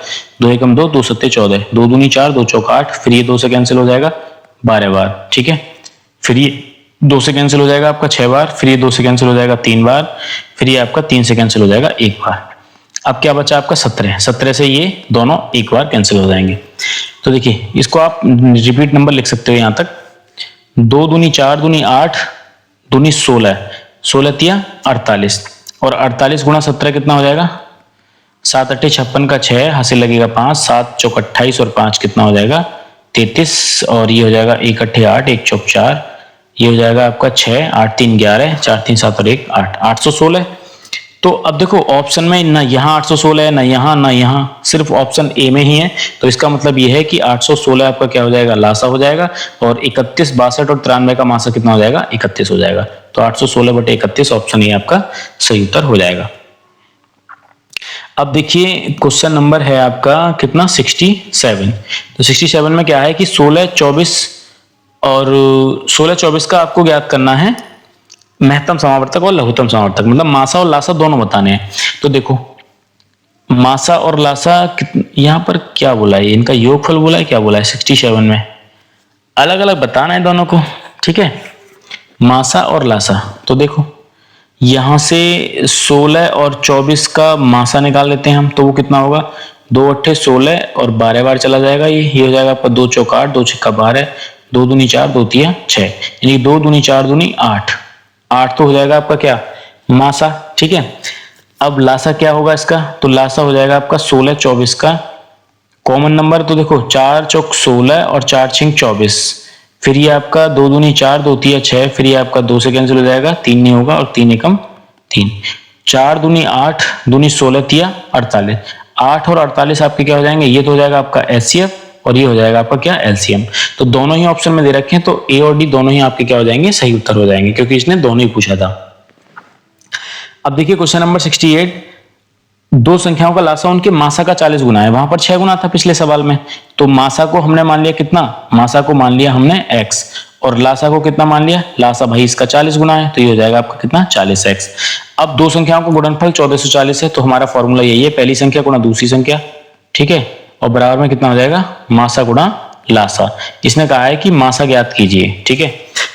2 एकम 2, 2 सत्ते 14, 2 दूनी 4, 2 चौक 8, फिर ये 2 से कैंसिल हो जाएगा 12 बार। ठीक है, फिर ये 2 से कैंसिल हो जाएगा आपका 6 बार, फिर ये 2 से कैंसिल हो जाएगा 3 बार, फिर ये आपका 3 से कैंसिल हो जाएगा 1 बार। अब क्या बचा आपका 17, 17 से ये दोनों एक बार कैंसिल हो जाएंगे। तो देखिए इसको आप रिपीट नंबर लिख सकते हो यहाँ तक, 2 दूनी 4 दूनी 8 दूनी 16, 16 तिया 48 और 48 गुणा 17 कितना हो जाएगा, 7 अट्ठे 56 का 6, हासिल लगेगा 5, 7 चौक 28 और 5 कितना हो जाएगा 33 और ये हो जाएगा 1 अट्ठे 8, 1 चौक 4, ये हो जाएगा आपका 6, 8 3 11, 4 3 7 और 1 8, 816। तो अब देखो ऑप्शन में ना यहाँ 816 है, ना यहाँ, सिर्फ ऑप्शन ए में ही है। तो इसका मतलब ये है कि 816 आपका क्या हो जाएगा, लासा हो जाएगा और 31, 62 और 93 का मासा कितना हो जाएगा, 31 हो जाएगा। तो 816/31 ऑप्शन ए आपका सही उत्तर हो जाएगा। अब देखिए क्वेश्चन नंबर है आपका कितना 67। तो 67 में क्या है कि 16 24 और 16 24 का आपको ज्ञात करना है महत्तम समावर्तक और लघुत्तम समावर्तक, मतलब मासा और लासा दोनों बताने हैं। तो देखो मासा और लासा यहाँ पर क्या बोला है, इनका योगफल बोला है, क्या बोला है 67 में, अलग अलग बताना है दोनों को। ठीक है, मासा और लासा। तो देखो यहां से 16 और 24 का मासा निकाल लेते हैं हम, तो वो कितना होगा 2 अट्ठे 16 और 12 बार चला जाएगा, ये हो जाएगा आपका 2 चौक 8, 2 छक्का 12, 2 दूनी 4, 2 तिया 6, यानी 2 दूनी 4 दूनी 8, 8 तो हो जाएगा आपका क्या मासा। ठीक है, अब लासा क्या होगा इसका, तो लासा हो जाएगा आपका 16 24 का कॉमन नंबर। तो देखो 4 चौक 16 और 4 छिंग 24, फिर ये आपका 2 दूनी 4, 2 तिया 6, फिर ये आपका 2 से कैंसिल हो जाएगा 3 नहीं होगा और 3 एकम 3, 4 दूनी 8 दूनी 16 तिया 48, 8 और 48 आपके क्या हो जाएंगे, ये तो हो जाएगा आपका एचसीएफ और ये हो जाएगा आपका क्या एलसीएम। तो दोनों ही ऑप्शन में दे रखे हैं, तो ए और डी दोनों ही आपके क्या हो जाएंगे, सही उत्तर हो जाएंगे, क्योंकि इसने दोनों ही पूछा था। अब देखिए क्वेश्चन नंबर 68, दो संख्याओं का लासा उनके मासा का 40 गुना है, वहां पर 6 गुना था पिछले सवाल में। तो मासा को हमने मान लिया कितना, मासा को मान लिया हमने x और लासा को कितना मान लिया, लासा भाई इसका 40 गुना है, तो ये हो जाएगा आपका कितना 40x। अब दो संख्याओं का गुणनफल 1440 है, तो हमारा फॉर्मूला यही है, पहली संख्या गुणा दूसरी संख्या। ठीक है, और बराबर में कितना हो जाएगा मासा गुणा लासा। इसने कहा है कि मासा ज्ञात कीजिए। ठीक है,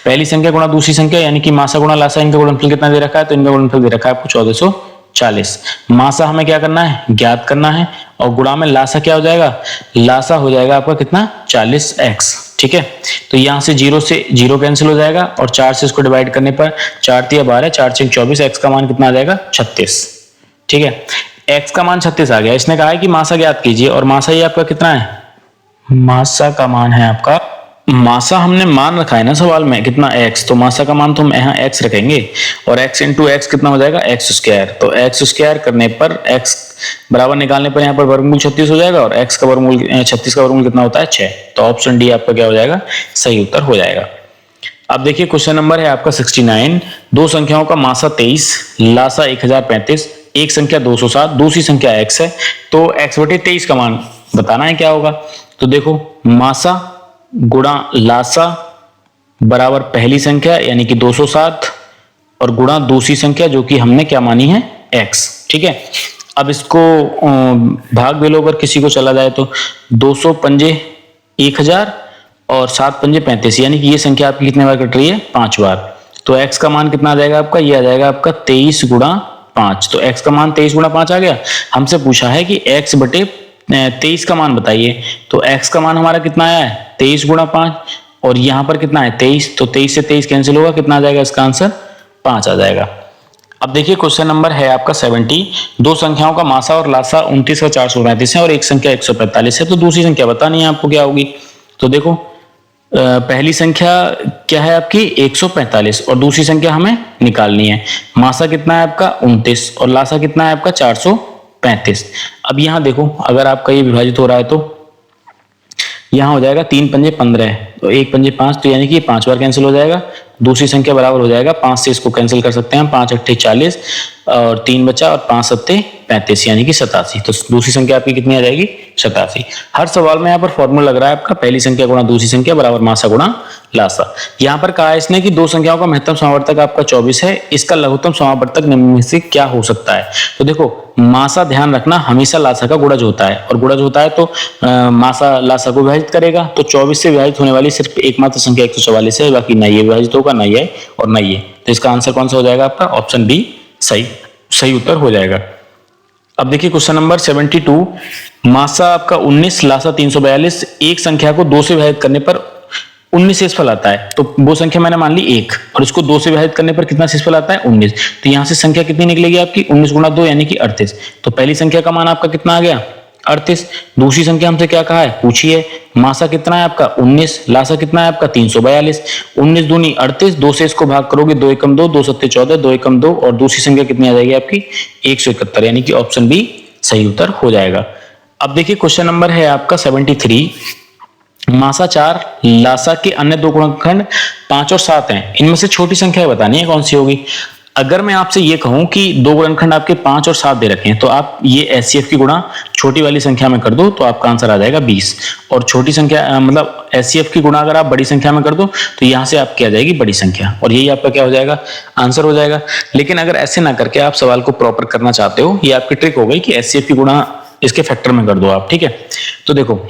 पहली संख्या गुणा दूसरी संख्या यानी कि मासा गुणा लासा, इनका गुणनफल कितना दे रखा है, तो इनका गुणनफल दे रखा है आपको 1440। मासा हमें क्या करना है, ज्ञात करना है, और गुणा में लासा क्या हो जाएगा, लासा हो जाएगा आपका कितना 40x। ठीक है, तो यहां से 0 से 0 कैंसिल हो जाएगा और 4 से इसको डिवाइड करने पर 4 तिया 12, 4 छिंग 24, x का मान कितना आ जाएगा 36। ठीक है, x का मान 36 आ गया। इसने कहा है कि मासा ज्ञात कीजिए, और मासा ये आपका कितना है, मासा का मान है आपका, मासा हमने मान रखा है ना सवाल में कितना x, तो मासा का मान तो हम यहाँ x रखेंगे, और x इंटू एक्स कितना हो जाएगा x स्क्वायर। तो x स्क्वायर करने पर x बराबर निकालने पर यहाँ पर वर्गमूल 36 हो जाएगा, और x का वर्गमूल 36 का वर्गमूल कितना होता है 6। तो ऑप्शन डी आपका क्या हो जाएगा, सही उत्तर हो जाएगा। अब देखिए क्वेश्चन नंबर है आपका 69, दो संख्याओं का मासा 23, लासा 1035, एक संख्या 207, दूसरी संख्या x है, तो x बटे 23 का मान बताना है क्या होगा। तो देखो मासा गुणा लासा बराबर पहली संख्या यानी कि 207 और गुणा दूसरी संख्या जो कि हमने क्या मानी है x। ठीक है, अब इसको भाग बेलो अगर किसी को चला जाए तो 200 पंजे 1000 और 7 पंजे 35, यानी कि ये संख्या आपकी कितने बार कट रही है? 5 बार। तो x का मान कितना आ जाएगा आपका? ये आ जाएगा आपका 23 गुणा 5। तो x का मान 23 गुणा 5 आ गया। हमसे पूछा है कि x बटे 23 का मान बताइए। तो x का मान हमारा कितना आया है? 23 गुणा 5, और यहाँ पर कितना है? 23। तो 23 से 23 कैंसिल होगा, कितना आ जाएगा इसका आंसर? 5 आ जाएगा। अब देखिए क्वेश्चन नंबर है आपका 70। दो संख्याओं का मासा और लासा 29 और 435 है और एक संख्या 145 है। तो दूसरी संख्या बतानी है आपको क्या होगी। तो देखो पहली संख्या क्या है आपकी? 145, और दूसरी संख्या हमें निकालनी है। मासा कितना है आपका? 29, और लासा कितना है आपका? 435। अब यहाँ देखो, अगर आपका ये विभाजित हो रहा है तो यहाँ हो जाएगा 3 पंजे 15, तो 1 पंजे 5, तो यानी कि 5 बार कैंसिल हो जाएगा। दूसरी संख्या बराबर हो जाएगा 5 से इसको कैंसिल कर सकते हैं, 5 अट्ठे 40 और 3 बचा, और 5 सत्ते 35, यानी कि 87। तो दूसरी संख्या आपकी कितनी आ जाएगी? 87। हर सवाल में यहाँ पर फॉर्मूला लग रहा है आपका पहली संख्या गुणा दूसरी संख्या बराबर मासा गुणा लासा। यहाँ पर कहा है इसने कि दो संख्याओं का महत्तम समावर्तक आपका 24 है, इसका लघुत्तम समावर्तक निम्न में से क्या हो सकता है। तो देखो मासा ध्यान रखना हमेशा लासा का गुणज होता है, और गुणज होता है तो मासा लासा को विभाजित करेगा। तो 24 से विभाजित होने वाली सिर्फ एकमात्र संख्या 144 है, बाकी ना ये विभाजित होगा, ना ये और ना ये। तो इसका आंसर कौन सा हो जाएगा आपका? ऑप्शन बी सही उत्तर हो जाएगा। अब देखिए क्वेश्चन नंबर 72। मासा आपका 19, लासा 342, एक संख्या को 2 से विभाजित करने पर 19 शेषफल आता है। तो वो संख्या मैंने मान ली 1, और इसको 2 से विभाजित करने पर कितना शेषफल आता है? 19। तो यहां से संख्या कितनी निकलेगी आपकी? 19 गुणा 2 यानी कि 38। तो पहली संख्या का मान आपका कितना आ गया? 38। दूसरी संख्या हमसे क्या कहा है? पूछिए। मासा कितना है आपका? 19, लासा कितना है आपका? 342। 19 दूनी 38, 2 से इसको भाग करोगे 2 एकम 2, 2 सत्ते 14, 2 एकम 2, और दूसरी संख्या कितनी आ जाएगी आपकी? 171, यानी कि ऑप्शन बी सही उत्तर हो जाएगा। अब देखिए क्वेश्चन नंबर है आपका 73। मासा 4, लासा के अन्य दो गुणनखंड 5 और 7 हैं, इनमें से छोटी संख्या बतानी है कौन सी होगी। अगर मैं आपसे ये कहूं कि दो गुणनखंड आपके 5 और 7 दे रखे हैं, तो आप ये एचसीएफ की गुणा छोटी वाली संख्या में कर दो, तो आपका आंसर आ जाएगा 20। और छोटी संख्या मतलब एचसीएफ की गुणा अगर आप बड़ी संख्या में कर दो, तो यहां से आपकी आ जाएगी बड़ी संख्या, और यही आपका क्या हो जाएगा? आंसर हो जाएगा। लेकिन अगर ऐसे ना करके आप सवाल को प्रॉपर करना चाहते हो, ये आपकी ट्रिक हो गई कि एचसीएफ की गुणा इसके फैक्टर में कर दो आप, ठीक है। तो देखो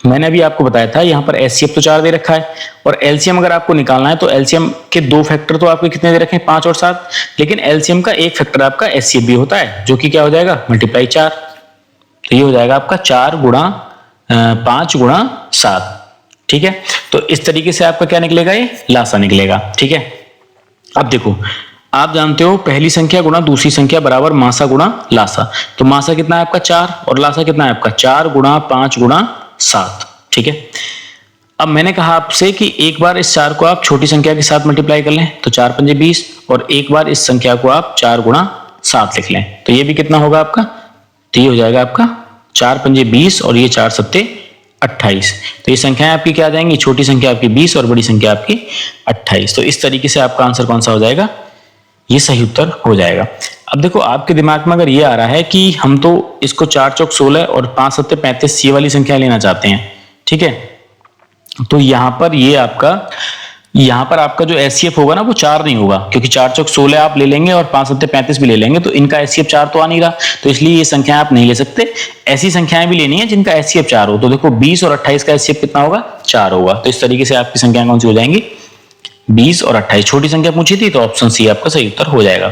मैंने अभी आपको बताया था यहाँ पर एचसीएफ तो 4 दे रखा है, और एलसीएम अगर आपको निकालना है तो एलसीएम के दो फैक्टर तो आपके कितने दे रखे हैं? 5 और 7। लेकिन एलसीएम का एक फैक्टर आपका एचसीएफ भी होता है, जो कि क्या हो जाएगा? मल्टीप्लाई 4। तो ये हो जाएगा आपका 4 गुणा 5 गुणा 7, ठीक है। तो इस तरीके से आपका क्या निकलेगा? ये लासा निकलेगा, ठीक है। अब देखो आप जानते हो पहली संख्या गुणा दूसरी संख्या बराबर मासा गुणा लासा। तो मासा कितना है आपका? 4, और लासा कितना है आपका? 4 गुणा 5 गुणा 7, ठीक है। अब मैंने कहा आपसे कि एक बार इस 4 को आप छोटी संख्या के साथ मल्टीप्लाई कर लें, तो 4 पंजे 20, और एक बार इस संख्या को आप 4 गुणा 7 लिख लें, तो ये भी कितना होगा आपका? तो ये हो जाएगा आपका 4 पंजे 20, और ये 4 सत्ते 28। तो ये संख्याएं आपकी क्या आ जाएंगी? छोटी संख्या आपकी 20 और बड़ी संख्या आपकी 28। तो इस तरीके से आपका आंसर कौन सा हो जाएगा? ये सही उत्तर हो जाएगा। अब देखो आपके दिमाग में अगर ये आ रहा है कि हम तो इसको 4 चौक 16 और 5 सत्ते 35 ये वाली संख्या लेना चाहते हैं, ठीक है, तो यहाँ पर आपका जो एचसीएफ होगा ना वो 4 नहीं होगा, क्योंकि 4 चौक 16 आप ले लेंगे और 5 सत्ते 35 भी ले लेंगे, तो इनका एचसीएफ 4 तो आ नहीं रहा, तो इसलिए ये संख्या आप नहीं ले सकते। ऐसी संख्याएं भी लेनी है जिनका एचसीएफ 4 हो। तो देखो 20 और 28 का एचसीएफ कितना होगा? 4 होगा। तो इस तरीके से आपकी संख्या कौन सी हो जाएंगी? 20 और 28। छोटी संख्या पूछी थी, तो ऑप्शन सी आपका सही उत्तर हो जाएगा।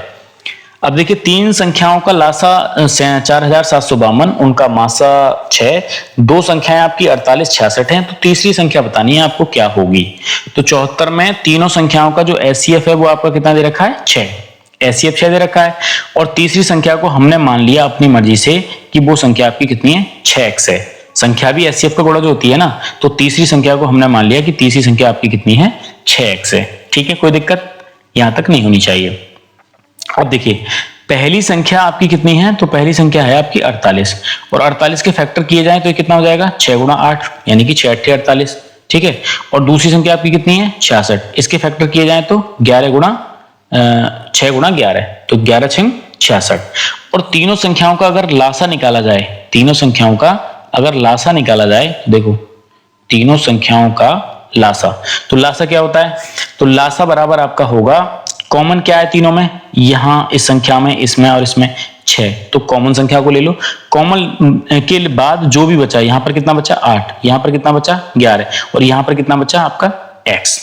अब देखिए तीन संख्याओं का लासा 4752, उनका मासा 6, दो संख्याएं आपकी 48 66 हैं, तो तीसरी संख्या बतानी है आपको क्या होगी। तो 74 में तीनों संख्याओं का जो एचसीएफ है वो आपका कितना दे रखा है? 6। एचसीएफ 6 दे रखा है, और तीसरी संख्या को हमने मान लिया अपनी मर्जी से कि वो संख्या आपकी कितनी है? 6x है। संख्या भी एचसीएफ का गुणा जो होती है ना, तो तीसरी संख्या को हमने मान लिया कि तीसरी संख्या आपकी कितनी है? 6x है, ठीक है। कोई दिक्कत यहां तक नहीं होनी चाहिए। अब देखिए पहली संख्या आपकी कितनी है? तो पहली संख्या है आपकी 48, और 48 के फैक्टर किए जाए तो ये कितना हो जाएगा? 6 गुणा 8, यानी कि 6 अट्ठे 48, ठीक है। और दूसरी संख्या आपकी कितनी है? 66, इसके फैक्टर किए जाए तो 11 गुणा 6 गुणा 11, तो 11 6 66। और तीनों संख्याओं का अगर लासा निकाला जाए, तीनों संख्याओं का अगर लासा निकाला जाए, देखो तीनों संख्याओं का लासा, तो लासा क्या होता है? तो लासा बराबर आपका होगा, कॉमन क्या है तीनों में? यहां इस संख्या में, इसमें और इसमें 6। तो कॉमन संख्या को ले लो, कॉमन के बाद जो भी बचा, यहाँ पर कितना बचा 8, यहाँ पर कितना बचा 11 और यहाँ पर कितना बचा आपका x।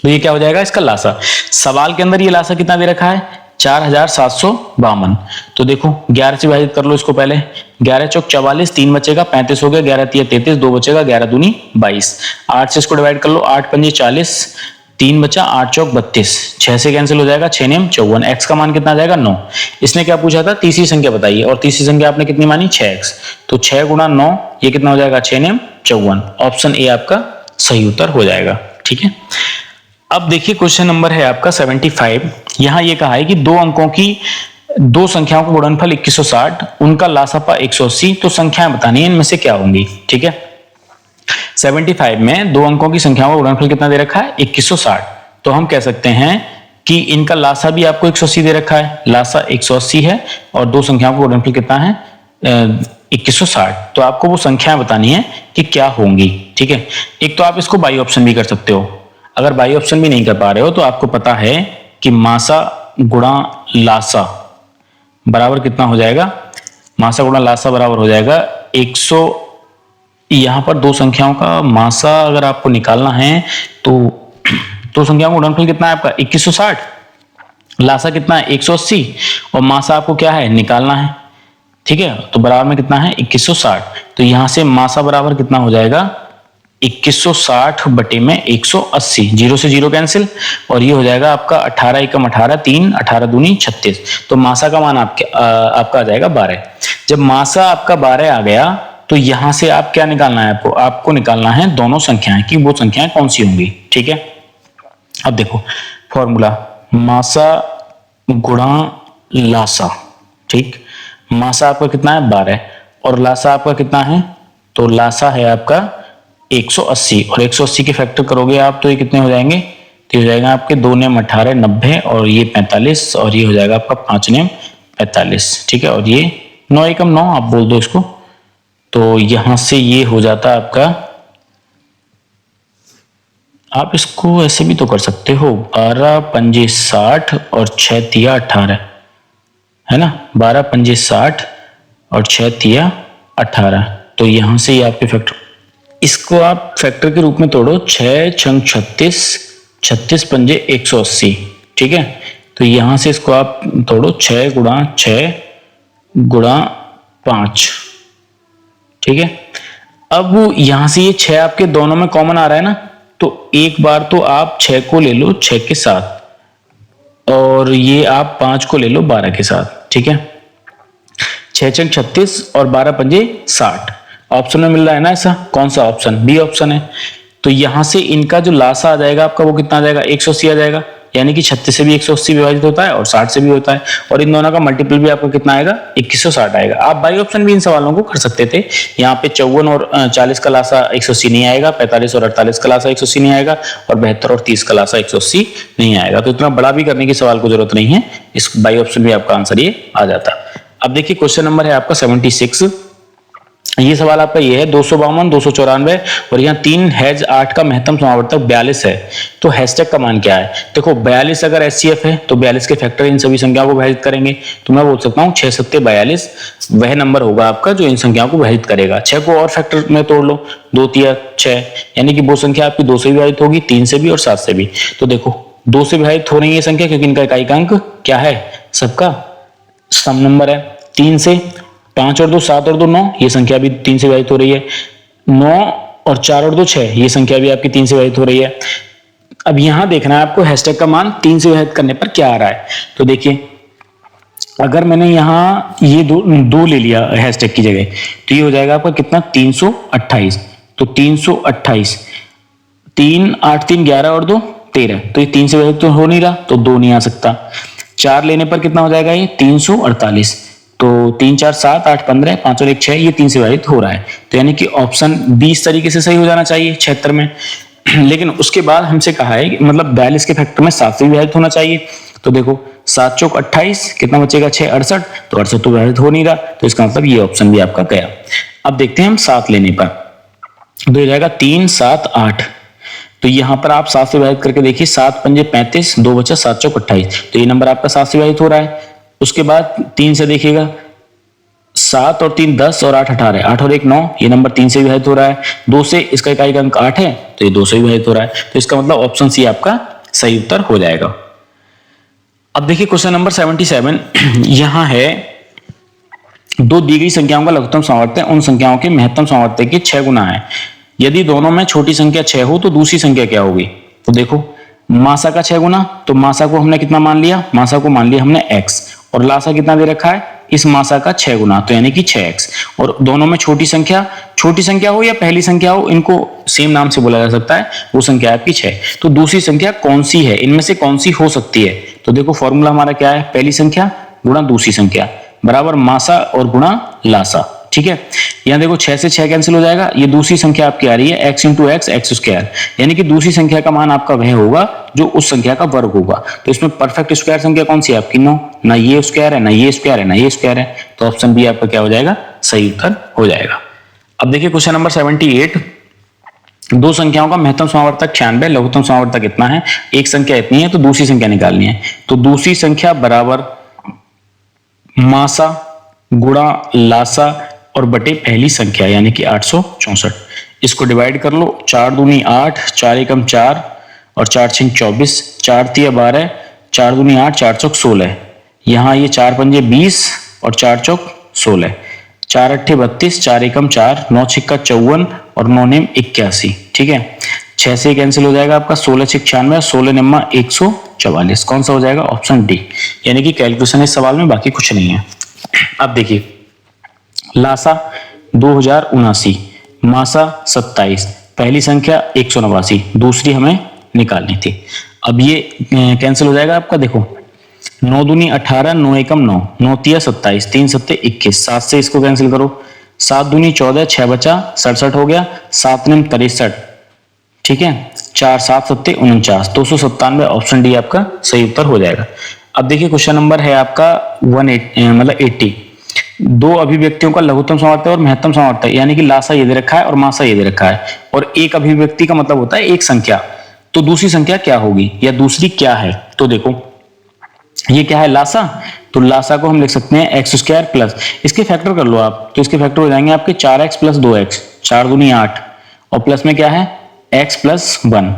तो ये क्या हो जाएगा इसका लासा। सवाल के अंदर ये लासा कितना दे रखा है 4752। तो देखो 11 से विभाजित कर लो इसको पहले, 11 चौक 44, 3 बचेगा 35 हो गया, 11 तिया 33, 2 बचेगा, 11 दूनी 22। 8 से इसको डिवाइड कर लो, 8 पंजे 40, 3 बचा, 8 चौक 32, 6 से कैंसिल हो जाएगा, 6 नेम 54। x का मान कितना आ जाएगा 9। इसने क्या पूछा था तीसरी संख्या बताइए, और तीसरी संख्या आपने कितनी मानी 6x। तो 6 गुणा 9 ये कितना हो जाएगा 6 नेम 54। ऑप्शन ए आपका सही उत्तर हो जाएगा। ठीक है, अब देखिए क्वेश्चन नंबर है आपका 75। यहां ये कहा है कि दो अंकों की दो संख्याओं का गुणनफल 2160, उनका लासापा 180, तो संख्याएं बतानी है, इनमें से क्या होंगी। ठीक है, 75 में दो अंकों की संख्याओं का गुणनफल कितना दे रखा है 2160। तो हम कह सकते हैं कि इनका लासा भी आपको 180 दे रखा है, लासा 180 है और दो संख्याओं का गुणनफल कितना है 2160। तो आपको वो संख्याएं बतानी है कि क्या होंगी। ठीक है, एक तो आप इसको बाई ऑप्शन भी कर सकते हो। अगर बाई ऑप्शन भी नहीं कर पा रहे हो तो आपको पता है कि मासा गुणा लासा बराबर कितना हो जाएगा, मासा गुणा लासा बराबर हो जाएगा 100। यहां पर दो संख्याओं का मासा अगर आपको निकालना है तो दो संख्याओं का गुणनफल कितना है आपका 2160, लासा कितना है 180 और मासा आपको क्या है निकालना है। ठीक है, तो बराबर में कितना है 2160। तो यहां से मासा बराबर कितना हो जाएगा 2160 बटे में 180, 0 से 0 कैंसिल और ये हो जाएगा आपका 18 एकम 18, 3 18 दूनी 36। तो मासा का मान आपका आ जाएगा 12। जब मासा आपका 12 आ गया तो यहां से आप क्या निकालना है, आपको निकालना है दोनों संख्याएं कि वो संख्याएं कौन सी होंगी। ठीक है, अब देखो फॉर्मूला मासा गुणा लासा। ठीक, मासा आपका कितना है 12 और लासा आपका कितना है, तो लासा है आपका 180 और 180 के फैक्टर करोगे आप तो ये कितने हो जाएंगे, तो हो जाएगा आपके 2 नेम 18 90 और ये 45 और ये हो जाएगा आपका 5 नेम 45। ठीक है, और ये 9 एकम 9 आप बोल दो इसको। तो यहां से ये हो जाता है आपका, आप इसको ऐसे भी तो कर सकते हो 12 पंजे 60 और 6 तिया 18 है ना, 12 पंजे 60 और 6 तिया 18। तो यहां से ये आपके फैक्टर, इसको आप फैक्टर के रूप में तोड़ो, 6 छंग 36, 36 पंजे 180। ठीक है, तो यहां से इसको आप तोड़ो 6 गुणा 6 गुणा 5। ठीक है, अब यहां से ये 6 आपके दोनों में कॉमन आ रहा है ना, तो एक बार तो आप 6 को ले लो 6 के साथ और ये आप 5 को ले लो 12 के साथ। ठीक है, 6 छंग 36 और 12 पंजे 60 ऑप्शन में मिल रहा है ना, ऐसा कौन सा ऑप्शन, बी ऑप्शन है। तो यहां से इनका जो लासा आ जाएगा आपका वो कितना आ जाएगा 180 आ जाएगा, यानी कि 36 से भी 180 विभाजित होता है और 60 से भी होता है और इन दोनों का मल्टीपल भी आपका कितना आएगा 2160 आएगा। आप बाई ऑप्शन भी इन सवालों को कर सकते थे। यहाँ पे 54 और 40 का लासा 180 नहीं आएगा, 45 और 48 का लासा 180 नहीं आएगा और 72 और 30 का लासा 180 नहीं आएगा। तो इतना बड़ा भी करने की सवाल को जरूरत नहीं है, इस बाई ऑप्शन भी आपका आंसर ये आ जाता। अब देखिए क्वेश्चन नंबर है आपका 76। ये सवाल आपका ये है 252 294 और यहाँ 3 हैज 8 का महत्तम समावर्तक 42 है, तो हैशटैग का मान क्या है। देखो 42 अगर एचसीएफ है तो 42 के फैक्टर इन सभी संख्याओं को विभाजित करेंगे, तो मैं बोल सकता हूँ 6 सत्ते 42 वह नंबर होगा आपका जो इन संख्याओं को विभाजित करेगा। 6 को और फैक्टर में तोड़ लो, 2 तिया 6, यानी कि वो संख्या आपकी 2 से विभाजित होगी, 3 से भी और 7 से भी। तो देखो 2 से विभाजित हो रही है संख्या क्योंकि इनका इकाई का अंक क्या है, सबका सम नंबर है। 3 से 5 और 2 7 और 2 9, ये संख्या भी 3 से विभाजित हो रही है। 9 और 4 और 2 6, ये संख्या भी आपकी 3 से विभाजित हो रही है। अब यहां देखना है आपको हैशटैग का मान 3 से विभाजित करने पर क्या आ रहा है। तो देखिए अगर मैंने यहां ये दो ले लिया हैशटैग की जगह, तो ये हो जाएगा आपका कितना 328। तो 328, 3 8 3 11 और 2 13, तो ये 3 से विभाजित तो हो नहीं रहा, तो 2 नहीं आ सकता। 4 लेने पर कितना हो जाएगा ये 348, तो 3 4 7 8 15 5 और 1 6, ये 3 से विभाजित हो रहा है। तो यानी कि ऑप्शन 20 तरीके से सही हो जाना चाहिए 76 में। लेकिन उसके बाद हमसे कहा है कि मतलब 42 के फैक्टर में 7 से विभाजित होना चाहिए। तो देखो 7 चौक 28, कितना बचेगा 6 68, तो 68 तो विभाजित हो नहीं रहा, तो इसका मतलब ये ऑप्शन भी आपका गया। अब देखते हैं हम 7 लेने पर, तो हो जाएगा 3 7 8। तो यहां पर आप 7 से विभाजित करके देखिए, 7 पंजे 35, 2 बचा 7 चौक 28, तो ये नंबर आपका 7 से विभाजित हो रहा है। उसके बाद 3 से देखिएगा, 7 और 3 10 और 8 18, 8 और 1 9, ये नंबर 3 से विभाजित हो रहा है। 2 से इसका इकाई का अंक 8 है तो ये 2 से विभाजित हो रहा है, तो इसका मतलब ऑप्शन सी आपका सही उत्तर हो जाएगा। अब देखिए क्वेश्चन नंबर 77 यहां है, दो दी गई संख्याओं का लघुत्तम सामर्थ्य उन संख्याओं के महत्तम सामर्थ्य के 6 गुना है। यदि दोनों में छोटी संख्या 6 हो तो दूसरी संख्या क्या होगी? तो देखो मासा का 6 गुना, तो मासा को हमने कितना मान लिया? मासा को मान लिया हमने x, और लासा कितना दे रखा है? इस मासा का 6 गुना, तो यानी कि 6x। और दोनों में छोटी संख्या हो या पहली संख्या हो, इनको सेम नाम से बोला जा सकता है, वो संख्या आपकी 6। तो दूसरी संख्या कौन सी है, इनमें से कौन सी हो सकती है? तो देखो फॉर्मूला हमारा क्या है? पहली संख्या गुणा दूसरी संख्या बराबर मासा और गुणा लासा, ठीक है। यहां देखो 6 से 6 कैंसिल हो जाएगा, ये दूसरी संख्या आपकी आ रही है x into x x square, यानी कि दूसरी संख्या का मान आपका वह होगा जो उस संख्या का वर्ग होगा। तो इसमें परफेक्ट स्क्वायर संख्या कौन सी है आपकी? 9। ना ये स्क्वायर है, ना ये स्क्वायर है, ना ये स्क्वायर है, तो ऑप्शन बी आपका क्या हो जाएगा? सही उत्तर हो जाएगा। अब देखिए क्वेश्चन नंबर 78, दो संख्याओं का महत्तम समावर्तक 96, लघुत्तम समावर्तक इतना है, एक संख्या इतनी है तो दूसरी संख्या निकालनी है। तो दूसरी संख्या बराबर मासा गुणा लासा और बटे पहली संख्या यानी कि 864। इसको डिवाइड कर लो, 4 दूनी 8, 4 एकम 4 और 4 छिंग 24, 4 तिया 12, 4 दूनी 8, 4 चौक 16। यहाँ ये 4 पंजे 20 और 4 चौक 16, 4 अट्ठे 32, 4 एकम 4, 9 छिक्का 54 और 9 नेम 81, ठीक है। 6 से कैंसिल हो जाएगा आपका, 16 छिक 96, 16 निम्मा 144। कौन सा हो जाएगा? ऑप्शन डी, यानी कि कैलकुलेशन इस सवाल में, बाकी कुछ नहीं है। अब देखिए लासा 2079, मासा 27, पहली संख्या 189, दूसरी हमें निकालनी थी। अब ये कैंसिल हो जाएगा आपका, देखो 9 दूनी 18, 9 एकम 9, 9 तिया 27, 3 सत्ते 21, 7 से इसको कैंसिल करो, 7 दूनी 14, 6 बचा 67 हो गया, 7 निम 63, ठीक है, 4 7 सत्ते 49, 297, ऑप्शन डी आपका सही उत्तर हो जाएगा। अब देखिए क्वेश्चन नंबर है आपका 80, दो अभिव्यक्तियों का लघुत्तम सामर्थ्य और महत्तम सामर्थ्य, यानी कि लासा ये दे रखा है और मासा ये दे रखा है, और एक अभिव्यक्ति का मतलब होता है एक संख्या, तो दूसरी संख्या क्या होगी या दूसरी क्या है? तो देखो ये क्या है? लासा, तो लासा को हम लिख सकते हैं एक्स स्क्वायर प्लस, इसके फैक्टर कर लो आप, तो इसके फैक्टर हो जाएंगे आपके 4x प्लस 2x, 4 दूनी 8 और प्लस में क्या है? x plus 1।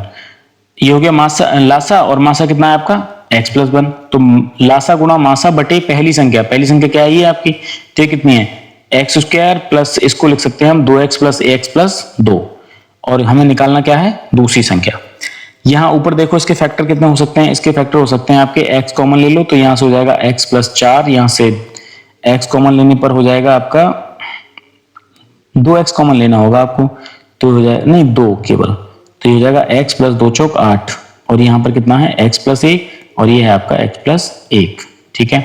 ये हो गया मासा लासा, और मासा कितना है आपका? x plus 1। तो लासा गुणा मासा बटे पहली संख्या क्या है ये आपकी? तो ये कितनी है? एक्स स्क्वायर प्लस, इसको लिख सकते हैं हम 2x प्लस एक्स प्लस 2, और हमें निकालना क्या है? दूसरी संख्या। यहाँ ऊपर देखो इसके फैक्टर कितने हो सकते हैं? इसके फैक्टर हो सकते हैं आपके x कॉमन ले लो तो यहाँ से हो जाएगा x प्लस 4, यहाँ से x कॉमन लेने पर हो जाएगा आपका 2x कॉमन लेना होगा आपको, तो हो जाएगा नहीं 2 केवल, तो ये हो जाएगा x प्लस 2 चौक 8, और यहाँ पर कितना है? x प्लस 1, और ये है आपका x प्लस 1, ठीक है।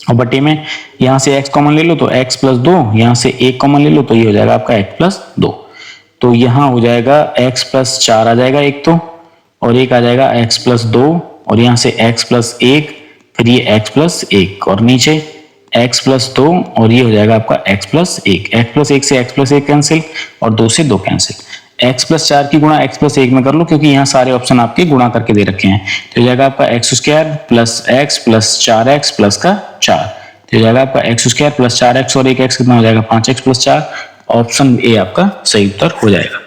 और बटे में यहाँ से x कॉमन ले लो तो x प्लस 2, यहाँ से 1 कॉमन ले लो तो ये हो जाएगा आपका x प्लस 2, तो यहाँ हो जाएगा x प्लस 4 आ जाएगा एक तो, और एक आ जाएगा x प्लस 2, और यहाँ से x प्लस 1, फिर ये x प्लस 1, और नीचे x प्लस 2, और ये हो जाएगा आपका x प्लस 1। x प्लस 1 से x प्लस 1 कैंसिल, और 2 से 2 कैंसिल। x प्लस 4 की गुणा x प्लस 1 में कर लो, क्योंकि यहाँ सारे ऑप्शन आपके गुणा करके दे रखे हैं, तो हो जाएगा आपका x square plus x plus 4x plus का 4, तो हो जाएगा आपका एक्स स्क्वायर प्लस 4x और 1x कितना हो जाएगा? 5x प्लस 4, ऑप्शन ए आपका सही उत्तर हो जाएगा।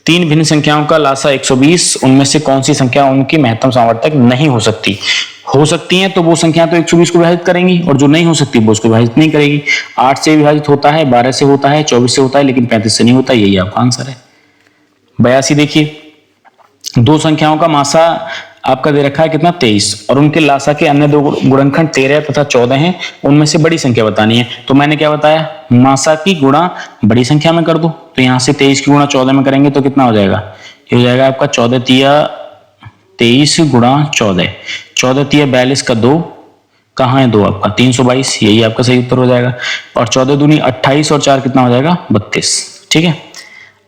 तीन भिन्न संख्याओं का लासा 120, उनमें से कौन सी संख्या उनकी महत्तम सामर्थ्यक नहीं हो सकती? हो सकती है तो वो संख्या तो 120 को विभाजित करेंगी, और जो नहीं हो सकती वो उसको विभाजित नहीं करेगी। 8 से विभाजित होता है, 12 से होता है, 24 से होता है, लेकिन 35 से नहीं होता, यही आपका आंसर है। 82 देखिए, दो संख्याओं का मासा आपका दे रखा है कितना? 23, और उनके लासा के अन्य दो गुणनखंड 13 तथा 14 हैं, उनमें से बड़ी संख्या बतानी है। तो मैंने क्या बताया? मासा की गुणा बड़ी संख्या में कर दो, तो यहाँ से 23 की गुणा 14 में करेंगे तो कितना हो जाएगा? ये हो जाएगा आपका 14 तिया 23 गुणा 14, 14 तिया 42 का 2, कहाँ है 2 आपका? 322, यही आपका सही उत्तर हो जाएगा। और 14 दूनी 28 और 4 कितना हो जाएगा? 32, ठीक है।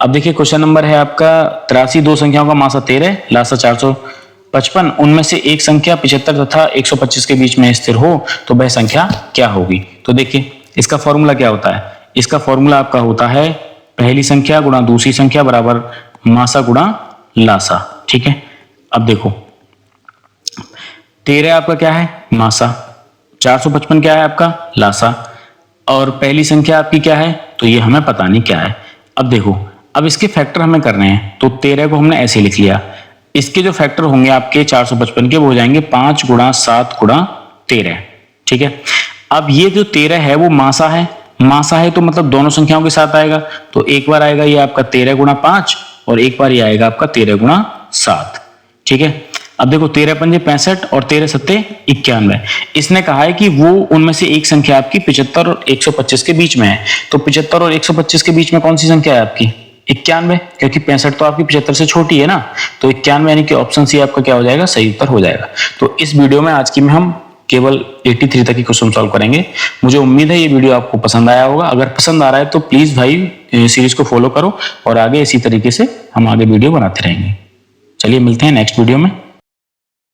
अब देखिए क्वेश्चन नंबर है आपका 83, दो संख्याओं का मासा 13, लासा 455, उनमें से एक संख्या 75 तथा 125 के बीच में स्थिर हो तो वह संख्या क्या होगी? तो देखिए इसका फॉर्मूला क्या होता है? इसका फॉर्मूला आपका होता है पहली संख्या गुणा दूसरी संख्या बराबर मासा गुणा लासा, ठीक है। अब देखो 13 आपका क्या है? मासा, 455 क्या है आपका लासा, और पहली संख्या आपकी क्या है, तो ये हमें पता नहीं क्या है। अब देखो, अब इसके फैक्टर हमें करने हैं, तो 13 को हमने ऐसे लिख लिया। इसके जो फैक्टर होंगे आपके 455 के, वो हो जाएंगे 5 गुणा 7 गुणा 13। ठीक है, अब ये जो 13 है वो मासा है, मासा है तो मतलब दोनों संख्याओं के साथ आएगा, तो एक बार आएगा ये आपका 13 गुणा 5 और एक बार ये आएगा आपका 13 गुणा 7। ठीक है, अब देखो 13 पंजे 65 और 13 सत्ते 91। इसने कहा है कि वो उनमें से एक संख्या आपकी 75 और 125 के बीच में है, तो 75 और 125 के बीच में कौन सी संख्या है आपकी, 91, क्योंकि 65 तो आपकी 75 से छोटी है ना, तो 91 यानी कि ऑप्शन सी आपका क्या हो जाएगा, सही उत्तर हो जाएगा। तो इस वीडियो में आज की में हम केवल 83 तक की क्वेश्चन सॉल्व करेंगे। मुझे उम्मीद है ये वीडियो आपको पसंद आया होगा। अगर पसंद आ रहा है तो प्लीज भाई सीरीज को फॉलो करो और आगे इसी तरीके से हम आगे वीडियो बनाते रहेंगे। चलिए मिलते हैं नेक्स्ट वीडियो में।